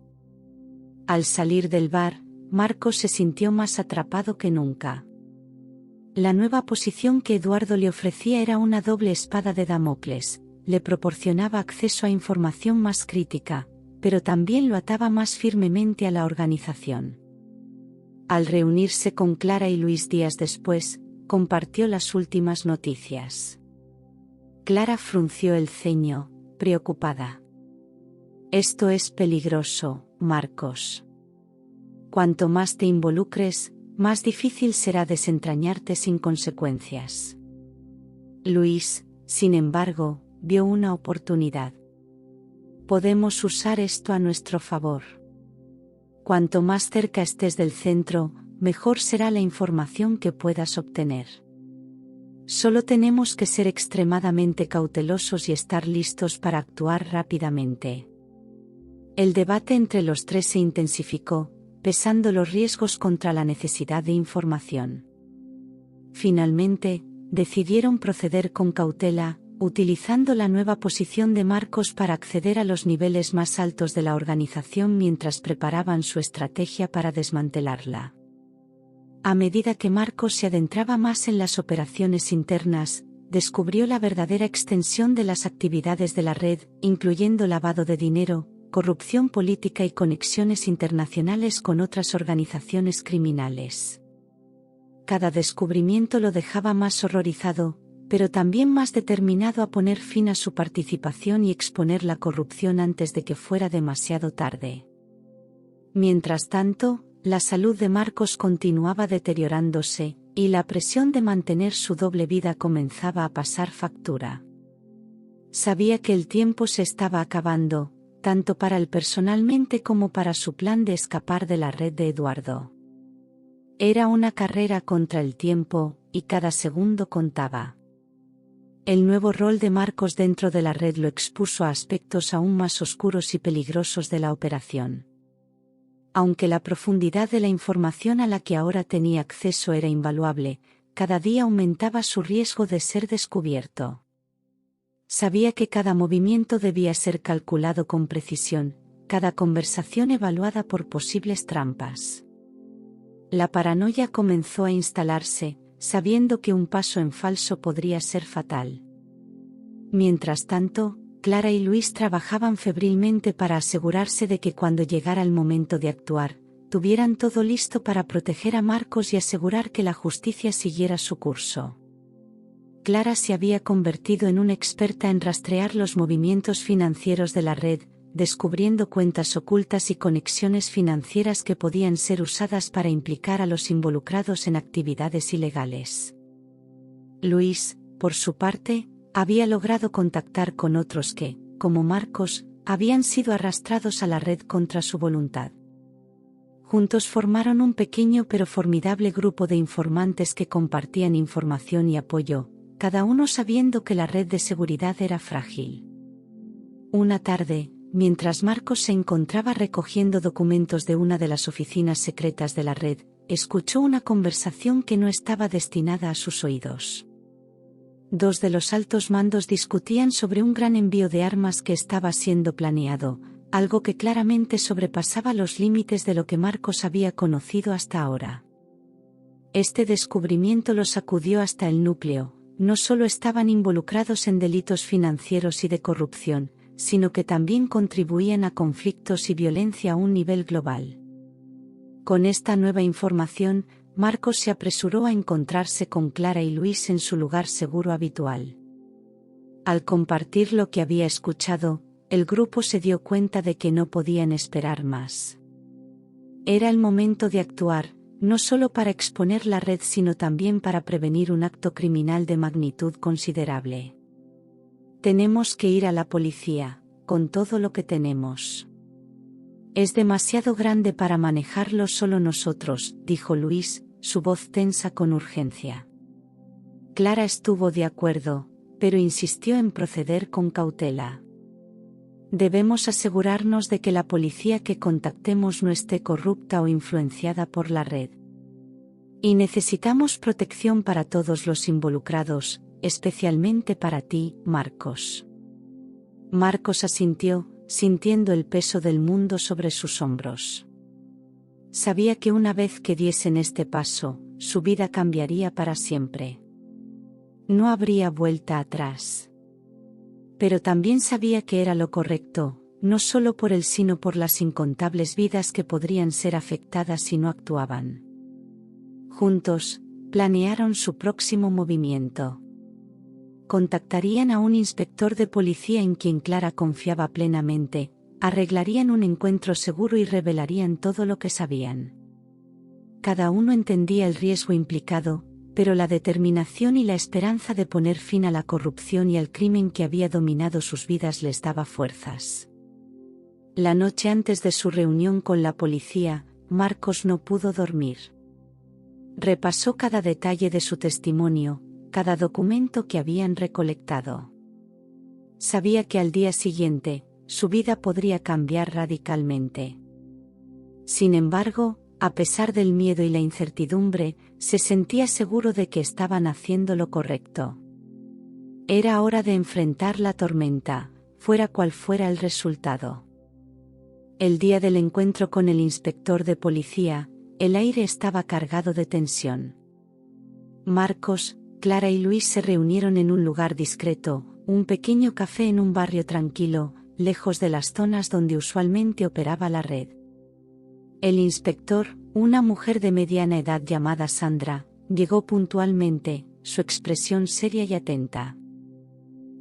Al salir del bar, Marcos se sintió más atrapado que nunca. La nueva posición que Eduardo le ofrecía era una doble espada de Damocles, le proporcionaba acceso a información más crítica, pero también lo ataba más firmemente a la organización. Al reunirse con Clara y Luis días después, compartió las últimas noticias. Clara frunció el ceño, preocupada. Esto es peligroso, Marcos. Cuanto más te involucres, más difícil será desentrañarte sin consecuencias. Luis, sin embargo, vio una oportunidad. Podemos usar esto a nuestro favor. Cuanto más cerca estés del centro, mejor será la información que puedas obtener. Solo tenemos que ser extremadamente cautelosos y estar listos para actuar rápidamente. El debate entre los tres se intensificó, pesando los riesgos contra la necesidad de información. Finalmente, decidieron proceder con cautela, utilizando la nueva posición de Marcos para acceder a los niveles más altos de la organización mientras preparaban su estrategia para desmantelarla. A medida que Marcos se adentraba más en las operaciones internas, descubrió la verdadera extensión de las actividades de la red, incluyendo lavado de dinero, corrupción política y conexiones internacionales con otras organizaciones criminales. Cada descubrimiento lo dejaba más horrorizado, pero también más determinado a poner fin a su participación y exponer la corrupción antes de que fuera demasiado tarde. Mientras tanto, la salud de Marcos continuaba deteriorándose, y la presión de mantener su doble vida comenzaba a pasar factura. Sabía que el tiempo se estaba acabando, tanto para él personalmente como para su plan de escapar de la red de Eduardo. Era una carrera contra el tiempo, y cada segundo contaba. El nuevo rol de Marcos dentro de la red lo expuso a aspectos aún más oscuros y peligrosos de la operación. Aunque la profundidad de la información a la que ahora tenía acceso era invaluable, cada día aumentaba su riesgo de ser descubierto. Sabía que cada movimiento debía ser calculado con precisión, cada conversación evaluada por posibles trampas. La paranoia comenzó a instalarse, sabiendo que un paso en falso podría ser fatal. Mientras tanto, Clara y Luis trabajaban febrilmente para asegurarse de que cuando llegara el momento de actuar, tuvieran todo listo para proteger a Marcos y asegurar que la justicia siguiera su curso. Clara se había convertido en una experta en rastrear los movimientos financieros de la red, descubriendo cuentas ocultas y conexiones financieras que podían ser usadas para implicar a los involucrados en actividades ilegales. Luis, por su parte, había logrado contactar con otros que, como Marcos, habían sido arrastrados a la red contra su voluntad. Juntos formaron un pequeño pero formidable grupo de informantes que compartían información y apoyo, cada uno sabiendo que la red de seguridad era frágil. Una tarde, mientras Marcos se encontraba recogiendo documentos de una de las oficinas secretas de la red, escuchó una conversación que no estaba destinada a sus oídos. Dos de los altos mandos discutían sobre un gran envío de armas que estaba siendo planeado, algo que claramente sobrepasaba los límites de lo que Marcos había conocido hasta ahora. Este descubrimiento lo sacudió hasta el núcleo. No solo estaban involucrados en delitos financieros y de corrupción, sino que también contribuían a conflictos y violencia a un nivel global. Con esta nueva información, Marcos se apresuró a encontrarse con Clara y Luis en su lugar seguro habitual. Al compartir lo que había escuchado, el grupo se dio cuenta de que no podían esperar más. Era el momento de actuar, no solo para exponer la red sino también para prevenir un acto criminal de magnitud considerable. Tenemos que ir a la policía, con todo lo que tenemos. Es demasiado grande para manejarlo solo nosotros, dijo Luis, su voz tensa con urgencia. Clara estuvo de acuerdo, pero insistió en proceder con cautela. Debemos asegurarnos de que la policía que contactemos no esté corrupta o influenciada por la red. Y necesitamos protección para todos los involucrados, especialmente para ti, Marcos. Marcos asintió, sintiendo el peso del mundo sobre sus hombros. Sabía que una vez que diesen este paso, su vida cambiaría para siempre. No habría vuelta atrás. Pero también sabía que era lo correcto, no solo por él sino por las incontables vidas que podrían ser afectadas si no actuaban. Juntos, planearon su próximo movimiento. Contactarían a un inspector de policía en quien Clara confiaba plenamente, arreglarían un encuentro seguro y revelarían todo lo que sabían. Cada uno entendía el riesgo implicado, pero la determinación y la esperanza de poner fin a la corrupción y al crimen que había dominado sus vidas les daba fuerzas. La noche antes de su reunión con la policía, Marcos no pudo dormir. Repasó cada detalle de su testimonio, cada documento que habían recolectado. Sabía que al día siguiente, su vida podría cambiar radicalmente. Sin embargo, a pesar del miedo y la incertidumbre, se sentía seguro de que estaban haciendo lo correcto. Era hora de enfrentar la tormenta, fuera cual fuera el resultado. El día del encuentro con el inspector de policía, el aire estaba cargado de tensión. Marcos, Clara y Luis se reunieron en un lugar discreto, un pequeño café en un barrio tranquilo, lejos de las zonas donde usualmente operaba la red. El inspector, una mujer de mediana edad llamada Sandra, llegó puntualmente, su expresión seria y atenta.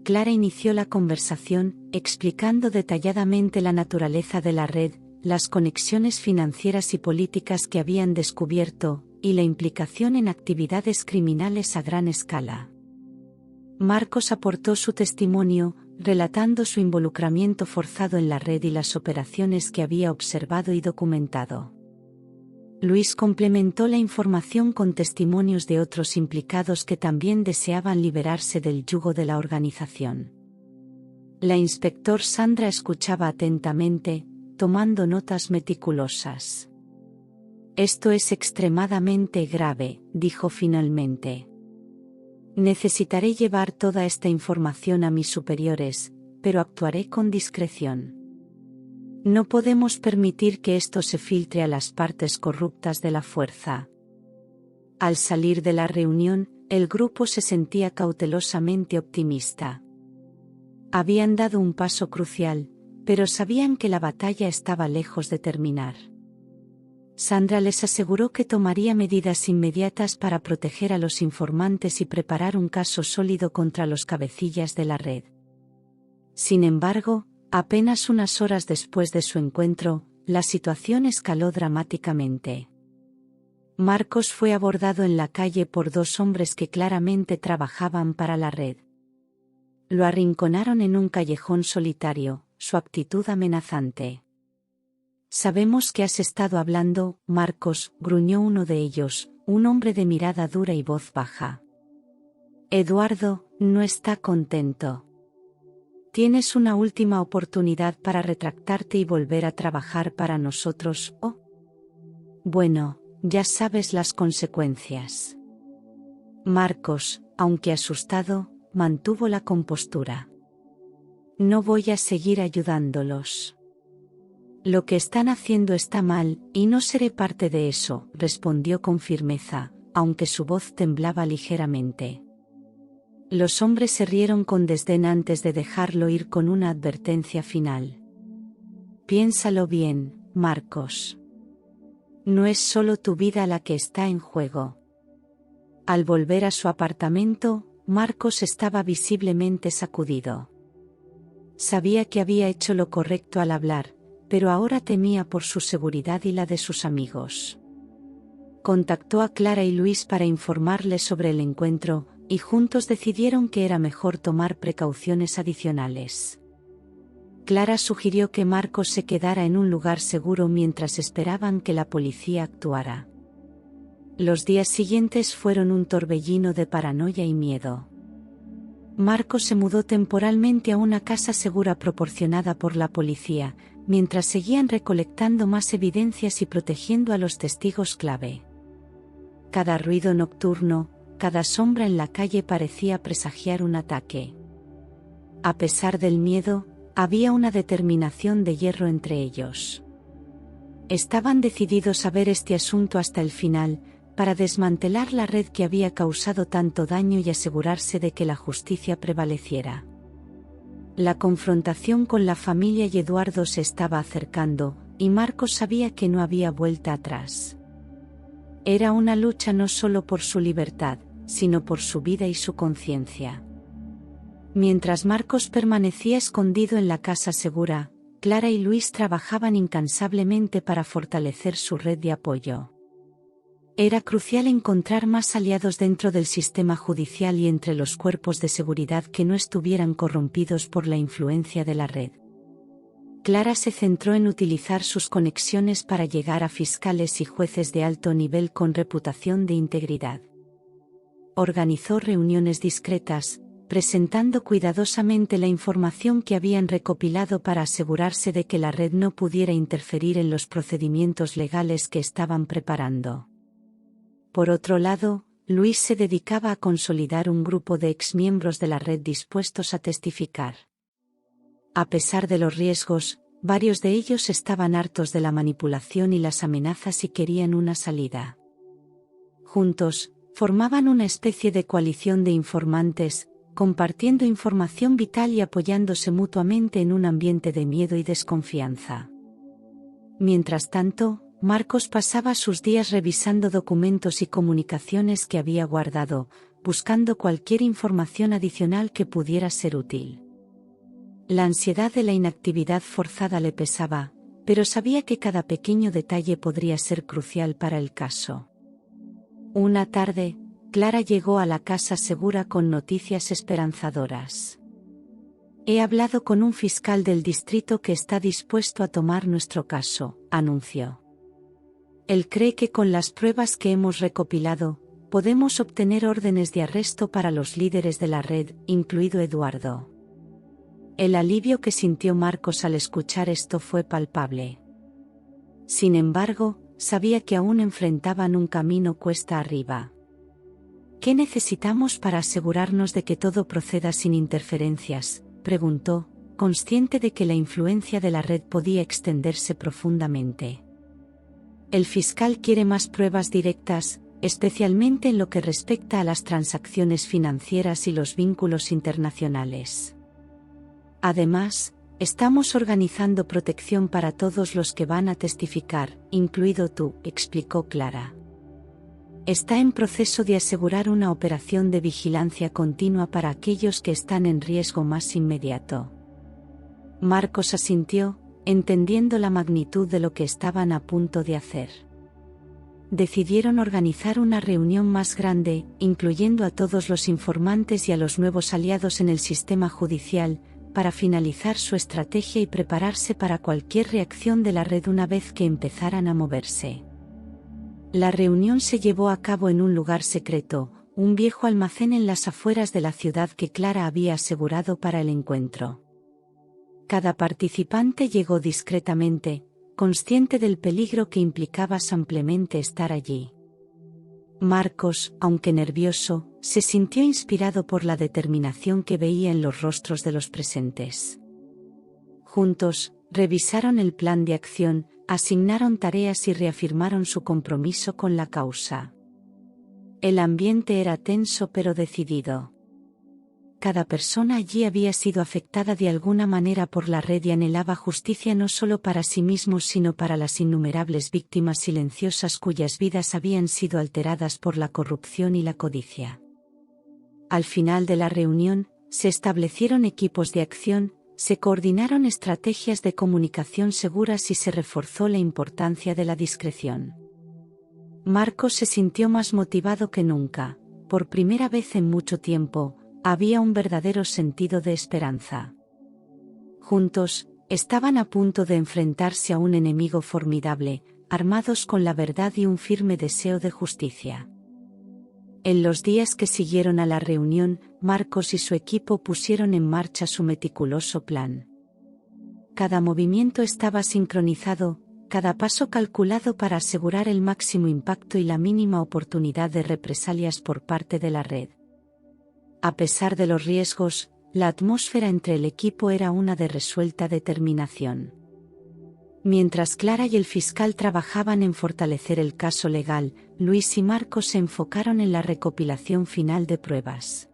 Clara inició la conversación, explicando detalladamente la naturaleza de la red, las conexiones financieras y políticas que habían descubierto, y la implicación en actividades criminales a gran escala. Marcos aportó su testimonio, relatando su involucramiento forzado en la red y las operaciones que había observado y documentado. Luis complementó la información con testimonios de otros implicados que también deseaban liberarse del yugo de la organización. La inspector Sandra escuchaba atentamente, tomando notas meticulosas. «Esto es extremadamente grave», dijo finalmente. «Necesitaré llevar toda esta información a mis superiores, pero actuaré con discreción. No podemos permitir que esto se filtre a las partes corruptas de la fuerza». Al salir de la reunión, el grupo se sentía cautelosamente optimista. Habían dado un paso crucial, pero sabían que la batalla estaba lejos de terminar. Sandra les aseguró que tomaría medidas inmediatas para proteger a los informantes y preparar un caso sólido contra los cabecillas de la red. Sin embargo, apenas unas horas después de su encuentro, la situación escaló dramáticamente. Marcos fue abordado en la calle por dos hombres que claramente trabajaban para la red. Lo arrinconaron en un callejón solitario, su actitud amenazante. «Sabemos que has estado hablando, Marcos», gruñó uno de ellos, un hombre de mirada dura y voz baja. «Eduardo, no está contento. Tienes una última oportunidad para retractarte y volver a trabajar para nosotros, ¿o? Bueno, ya sabes las consecuencias». Marcos, aunque asustado, mantuvo la compostura. «No voy a seguir ayudándolos. Lo que están haciendo está mal, y no seré parte de eso, respondió con firmeza, aunque su voz temblaba ligeramente. Los hombres se rieron con desdén antes de dejarlo ir con una advertencia final. Piénsalo bien, Marcos. No es solo tu vida la que está en juego. Al volver a su apartamento, Marcos estaba visiblemente sacudido. Sabía que había hecho lo correcto al hablar, pero ahora temía por su seguridad y la de sus amigos. Contactó a Clara y Luis para informarles sobre el encuentro, y juntos decidieron que era mejor tomar precauciones adicionales. Clara sugirió que Marcos se quedara en un lugar seguro mientras esperaban que la policía actuara. Los días siguientes fueron un torbellino de paranoia y miedo. Marcos se mudó temporalmente a una casa segura proporcionada por la policía, mientras seguían recolectando más evidencias y protegiendo a los testigos clave. Cada ruido nocturno, cada sombra en la calle parecía presagiar un ataque. A pesar del miedo, había una determinación de hierro entre ellos. Estaban decididos a ver este asunto hasta el final, para desmantelar la red que había causado tanto daño y asegurarse de que la justicia prevaleciera. La confrontación con la familia y Eduardo se estaba acercando, y Marcos sabía que no había vuelta atrás. Era una lucha no solo por su libertad, sino por su vida y su conciencia. Mientras Marcos permanecía escondido en la casa segura, Clara y Luis trabajaban incansablemente para fortalecer su red de apoyo. Era crucial encontrar más aliados dentro del sistema judicial y entre los cuerpos de seguridad que no estuvieran corrompidos por la influencia de la red. Clara se centró en utilizar sus conexiones para llegar a fiscales y jueces de alto nivel con reputación de integridad. Organizó reuniones discretas, presentando cuidadosamente la información que habían recopilado para asegurarse de que la red no pudiera interferir en los procedimientos legales que estaban preparando. Por otro lado, Luis se dedicaba a consolidar un grupo de exmiembros de la red dispuestos a testificar. A pesar de los riesgos, varios de ellos estaban hartos de la manipulación y las amenazas y querían una salida. Juntos, formaban una especie de coalición de informantes, compartiendo información vital y apoyándose mutuamente en un ambiente de miedo y desconfianza. Mientras tanto, Marcos pasaba sus días revisando documentos y comunicaciones que había guardado, buscando cualquier información adicional que pudiera ser útil. La ansiedad de la inactividad forzada le pesaba, pero sabía que cada pequeño detalle podría ser crucial para el caso. Una tarde, Clara llegó a la casa segura con noticias esperanzadoras. «He hablado con un fiscal del distrito que está dispuesto a tomar nuestro caso», anunció. «Él cree que con las pruebas que hemos recopilado, podemos obtener órdenes de arresto para los líderes de la red, incluido Eduardo». El alivio que sintió Marcos al escuchar esto fue palpable. Sin embargo, sabía que aún enfrentaban un camino cuesta arriba. «¿Qué necesitamos para asegurarnos de que todo proceda sin interferencias?», preguntó, consciente de que la influencia de la red podía extenderse profundamente. «El fiscal quiere más pruebas directas, especialmente en lo que respecta a las transacciones financieras y los vínculos internacionales. Además, estamos organizando protección para todos los que van a testificar, incluido tú», explicó Clara. «Está en proceso de asegurar una operación de vigilancia continua para aquellos que están en riesgo más inmediato». Marcos asintió, entendiendo la magnitud de lo que estaban a punto de hacer. Decidieron organizar una reunión más grande, incluyendo a todos los informantes y a los nuevos aliados en el sistema judicial, para finalizar su estrategia y prepararse para cualquier reacción de la red una vez que empezaran a moverse. La reunión se llevó a cabo en un lugar secreto, un viejo almacén en las afueras de la ciudad que Clara había asegurado para el encuentro. Cada participante llegó discretamente, consciente del peligro que implicaba simplemente estar allí. Marcos, aunque nervioso, se sintió inspirado por la determinación que veía en los rostros de los presentes. Juntos, Revisaron el plan de acción, asignaron tareas y reafirmaron su compromiso con la causa. El ambiente era tenso pero decidido. Cada persona allí había sido afectada de alguna manera por la red y anhelaba justicia no solo para sí mismos sino para las innumerables víctimas silenciosas cuyas vidas habían sido alteradas por la corrupción y la codicia. Al final de la reunión, se establecieron equipos de acción, se coordinaron estrategias de comunicación seguras y se reforzó la importancia de la discreción. Marcos se sintió más motivado que nunca. Por primera vez en mucho tiempo, había un verdadero sentido de esperanza. Juntos, estaban a punto de enfrentarse a un enemigo formidable, armados con la verdad y un firme deseo de justicia. En los días que siguieron a la reunión, Marcos y su equipo pusieron en marcha su meticuloso plan. Cada movimiento estaba sincronizado, cada paso calculado para asegurar el máximo impacto y la mínima oportunidad de represalias por parte de la red. A pesar de los riesgos, la atmósfera entre el equipo era una de resuelta determinación. Mientras Clara y el fiscal trabajaban en fortalecer el caso legal, Luis y Marcos se enfocaron en la recopilación final de pruebas.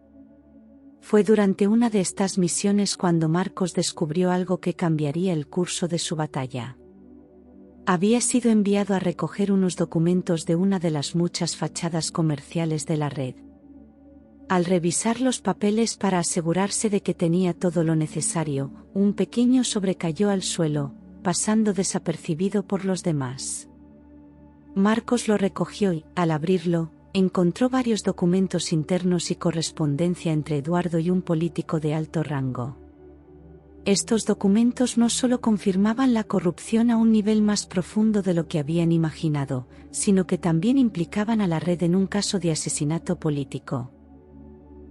Fue durante una de estas misiones cuando Marcos descubrió algo que cambiaría el curso de su batalla. Había sido enviado a recoger unos documentos de una de las muchas fachadas comerciales de la red. Al revisar los papeles para asegurarse de que tenía todo lo necesario, un pequeño sobre cayó al suelo, pasando desapercibido por los demás. Marcos lo recogió y, al abrirlo, encontró varios documentos internos y correspondencia entre Eduardo y un político de alto rango. Estos documentos no solo confirmaban la corrupción a un nivel más profundo de lo que habían imaginado, sino que también implicaban a la red en un caso de asesinato político.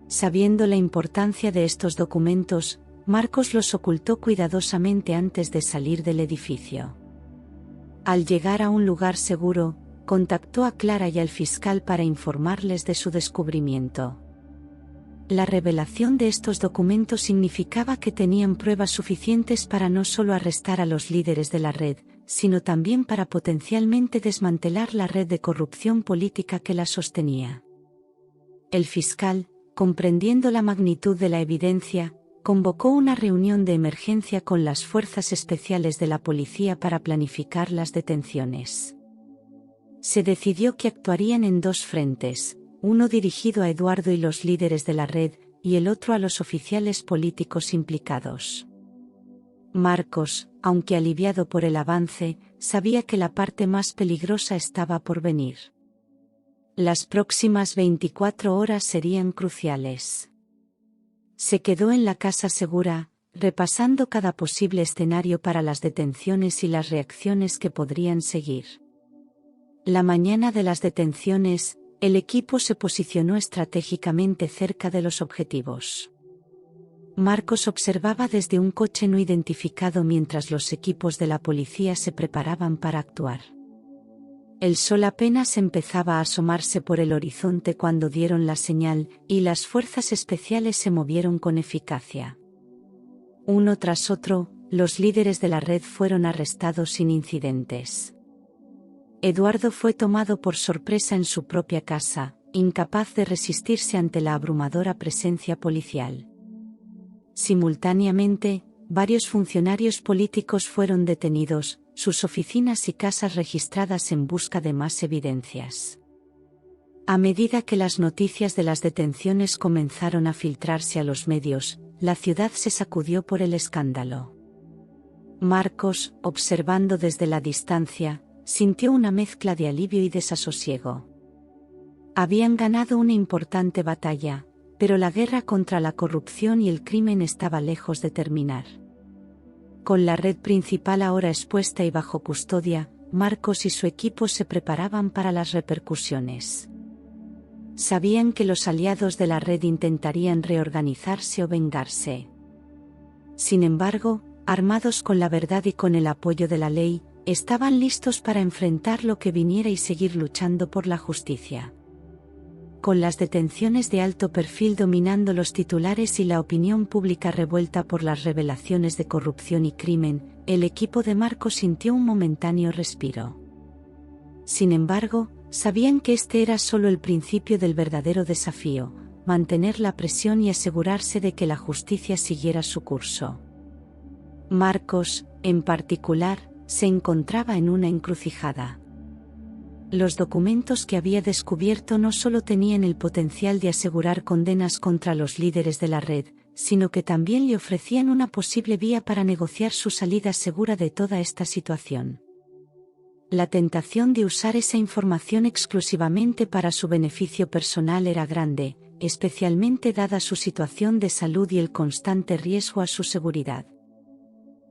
Sabiendo la importancia de estos documentos, Marcos los ocultó cuidadosamente antes de salir del edificio. Al llegar a un lugar seguro, contactó a Clara y al fiscal para informarles de su descubrimiento. La revelación de estos documentos significaba que tenían pruebas suficientes para no solo arrestar a los líderes de la red, sino también para potencialmente desmantelar la red de corrupción política que la sostenía. El fiscal, comprendiendo la magnitud de la evidencia, convocó una reunión de emergencia con las fuerzas especiales de la policía para planificar las detenciones. Se decidió que actuarían en dos frentes, uno dirigido a Eduardo y los líderes de la red, y el otro a los oficiales políticos implicados. Marcos, aunque aliviado por el avance, sabía que la parte más peligrosa estaba por venir. Las próximas 24 horas serían cruciales. Se quedó en la casa segura, repasando cada posible escenario para las detenciones y las reacciones que podrían seguir. La mañana de las detenciones, el equipo se posicionó estratégicamente cerca de los objetivos. Marcos observaba desde un coche no identificado mientras los equipos de la policía se preparaban para actuar. El sol apenas empezaba a asomarse por el horizonte cuando dieron la señal, y las fuerzas especiales se movieron con eficacia. Uno tras otro, los líderes de la red fueron arrestados sin incidentes. Eduardo fue tomado por sorpresa en su propia casa, incapaz de resistirse ante la abrumadora presencia policial. Simultáneamente, varios funcionarios políticos fueron detenidos, sus oficinas y casas registradas en busca de más evidencias. A medida que las noticias de las detenciones comenzaron a filtrarse a los medios, la ciudad se sacudió por el escándalo. Marcos, observando desde la distancia, sintió una mezcla de alivio y desasosiego. Habían ganado una importante batalla, pero la guerra contra la corrupción y el crimen estaba lejos de terminar. Con la red principal ahora expuesta y bajo custodia, Marcos y su equipo se preparaban para las repercusiones. Sabían que los aliados de la red intentarían reorganizarse o vengarse. Sin embargo, armados con la verdad y con el apoyo de la ley, estaban listos para enfrentar lo que viniera y seguir luchando por la justicia. Con las detenciones de alto perfil dominando los titulares y la opinión pública revuelta por las revelaciones de corrupción y crimen, el equipo de Marcos sintió un momentáneo respiro. Sin embargo, sabían que este era solo el principio del verdadero desafío: mantener la presión y asegurarse de que la justicia siguiera su curso. Marcos, en particular, se encontraba en una encrucijada. Los documentos que había descubierto no solo tenían el potencial de asegurar condenas contra los líderes de la red, sino que también le ofrecían una posible vía para negociar su salida segura de toda esta situación. La tentación de usar esa información exclusivamente para su beneficio personal era grande, especialmente dada su situación de salud y el constante riesgo a su seguridad.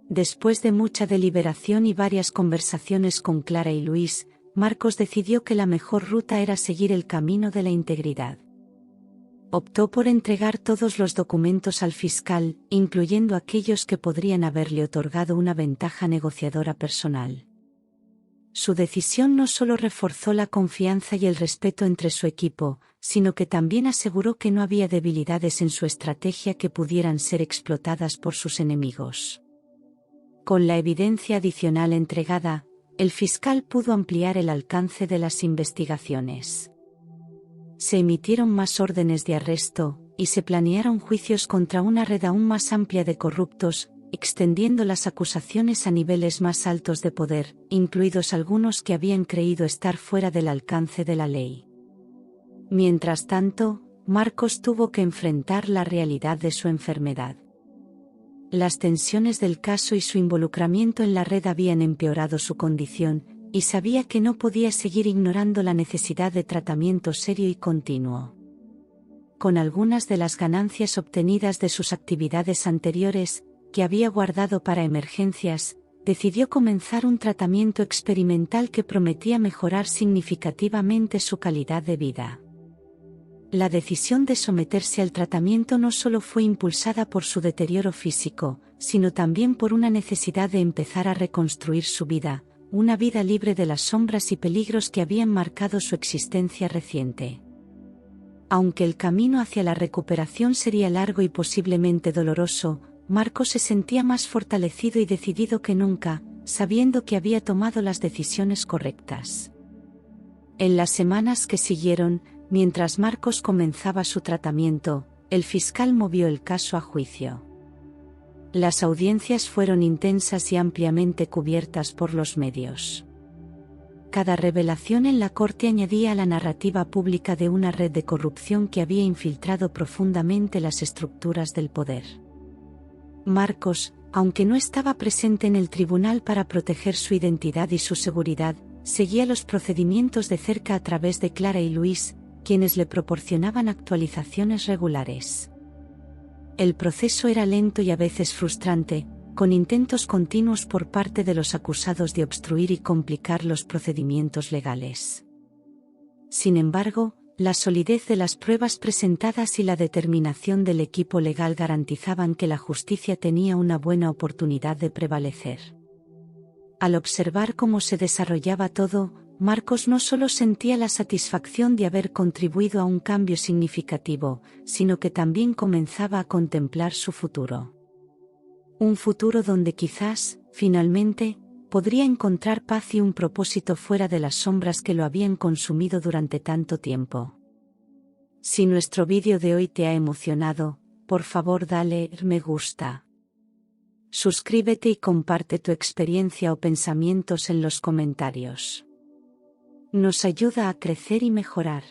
Después de mucha deliberación y varias conversaciones con Clara y Luis, Marcos decidió que la mejor ruta era seguir el camino de la integridad. Optó por entregar todos los documentos al fiscal, incluyendo aquellos que podrían haberle otorgado una ventaja negociadora personal. Su decisión no solo reforzó la confianza y el respeto entre su equipo, sino que también aseguró que no había debilidades en su estrategia que pudieran ser explotadas por sus enemigos. Con la evidencia adicional entregada, el fiscal pudo ampliar el alcance de las investigaciones. Se emitieron más órdenes de arresto, y se planearon juicios contra una red aún más amplia de corruptos, extendiendo las acusaciones a niveles más altos de poder, incluidos algunos que habían creído estar fuera del alcance de la ley. Mientras tanto, Marcos tuvo que enfrentar la realidad de su enfermedad. Las tensiones del caso y su involucramiento en la red habían empeorado su condición, y sabía que no podía seguir ignorando la necesidad de tratamiento serio y continuo. Con algunas de las ganancias obtenidas de sus actividades anteriores, que había guardado para emergencias, decidió comenzar un tratamiento experimental que prometía mejorar significativamente su calidad de vida. La decisión de someterse al tratamiento no solo fue impulsada por su deterioro físico, sino también por una necesidad de empezar a reconstruir su vida, una vida libre de las sombras y peligros que habían marcado su existencia reciente. Aunque el camino hacia la recuperación sería largo y posiblemente doloroso, Marcos se sentía más fortalecido y decidido que nunca, sabiendo que había tomado las decisiones correctas. En las semanas que siguieron, mientras Marcos comenzaba su tratamiento, el fiscal movió el caso a juicio. Las audiencias fueron intensas y ampliamente cubiertas por los medios. Cada revelación en la corte añadía a la narrativa pública de una red de corrupción que había infiltrado profundamente las estructuras del poder. Marcos, aunque no estaba presente en el tribunal para proteger su identidad y su seguridad, seguía los procedimientos de cerca a través de Clara y Luis, quienes le proporcionaban actualizaciones regulares. El proceso era lento y a veces frustrante, con intentos continuos por parte de los acusados de obstruir y complicar los procedimientos legales. Sin embargo, la solidez de las pruebas presentadas y la determinación del equipo legal garantizaban que la justicia tenía una buena oportunidad de prevalecer. Al observar cómo se desarrollaba todo, Marcos no solo sentía la satisfacción de haber contribuido a un cambio significativo, sino que también comenzaba a contemplar su futuro. Un futuro donde quizás, finalmente, podría encontrar paz y un propósito fuera de las sombras que lo habían consumido durante tanto tiempo. Si nuestro vídeo de hoy te ha emocionado, por favor dale me gusta. Suscríbete y comparte tu experiencia o pensamientos en los comentarios. Nos ayuda a crecer y mejorar.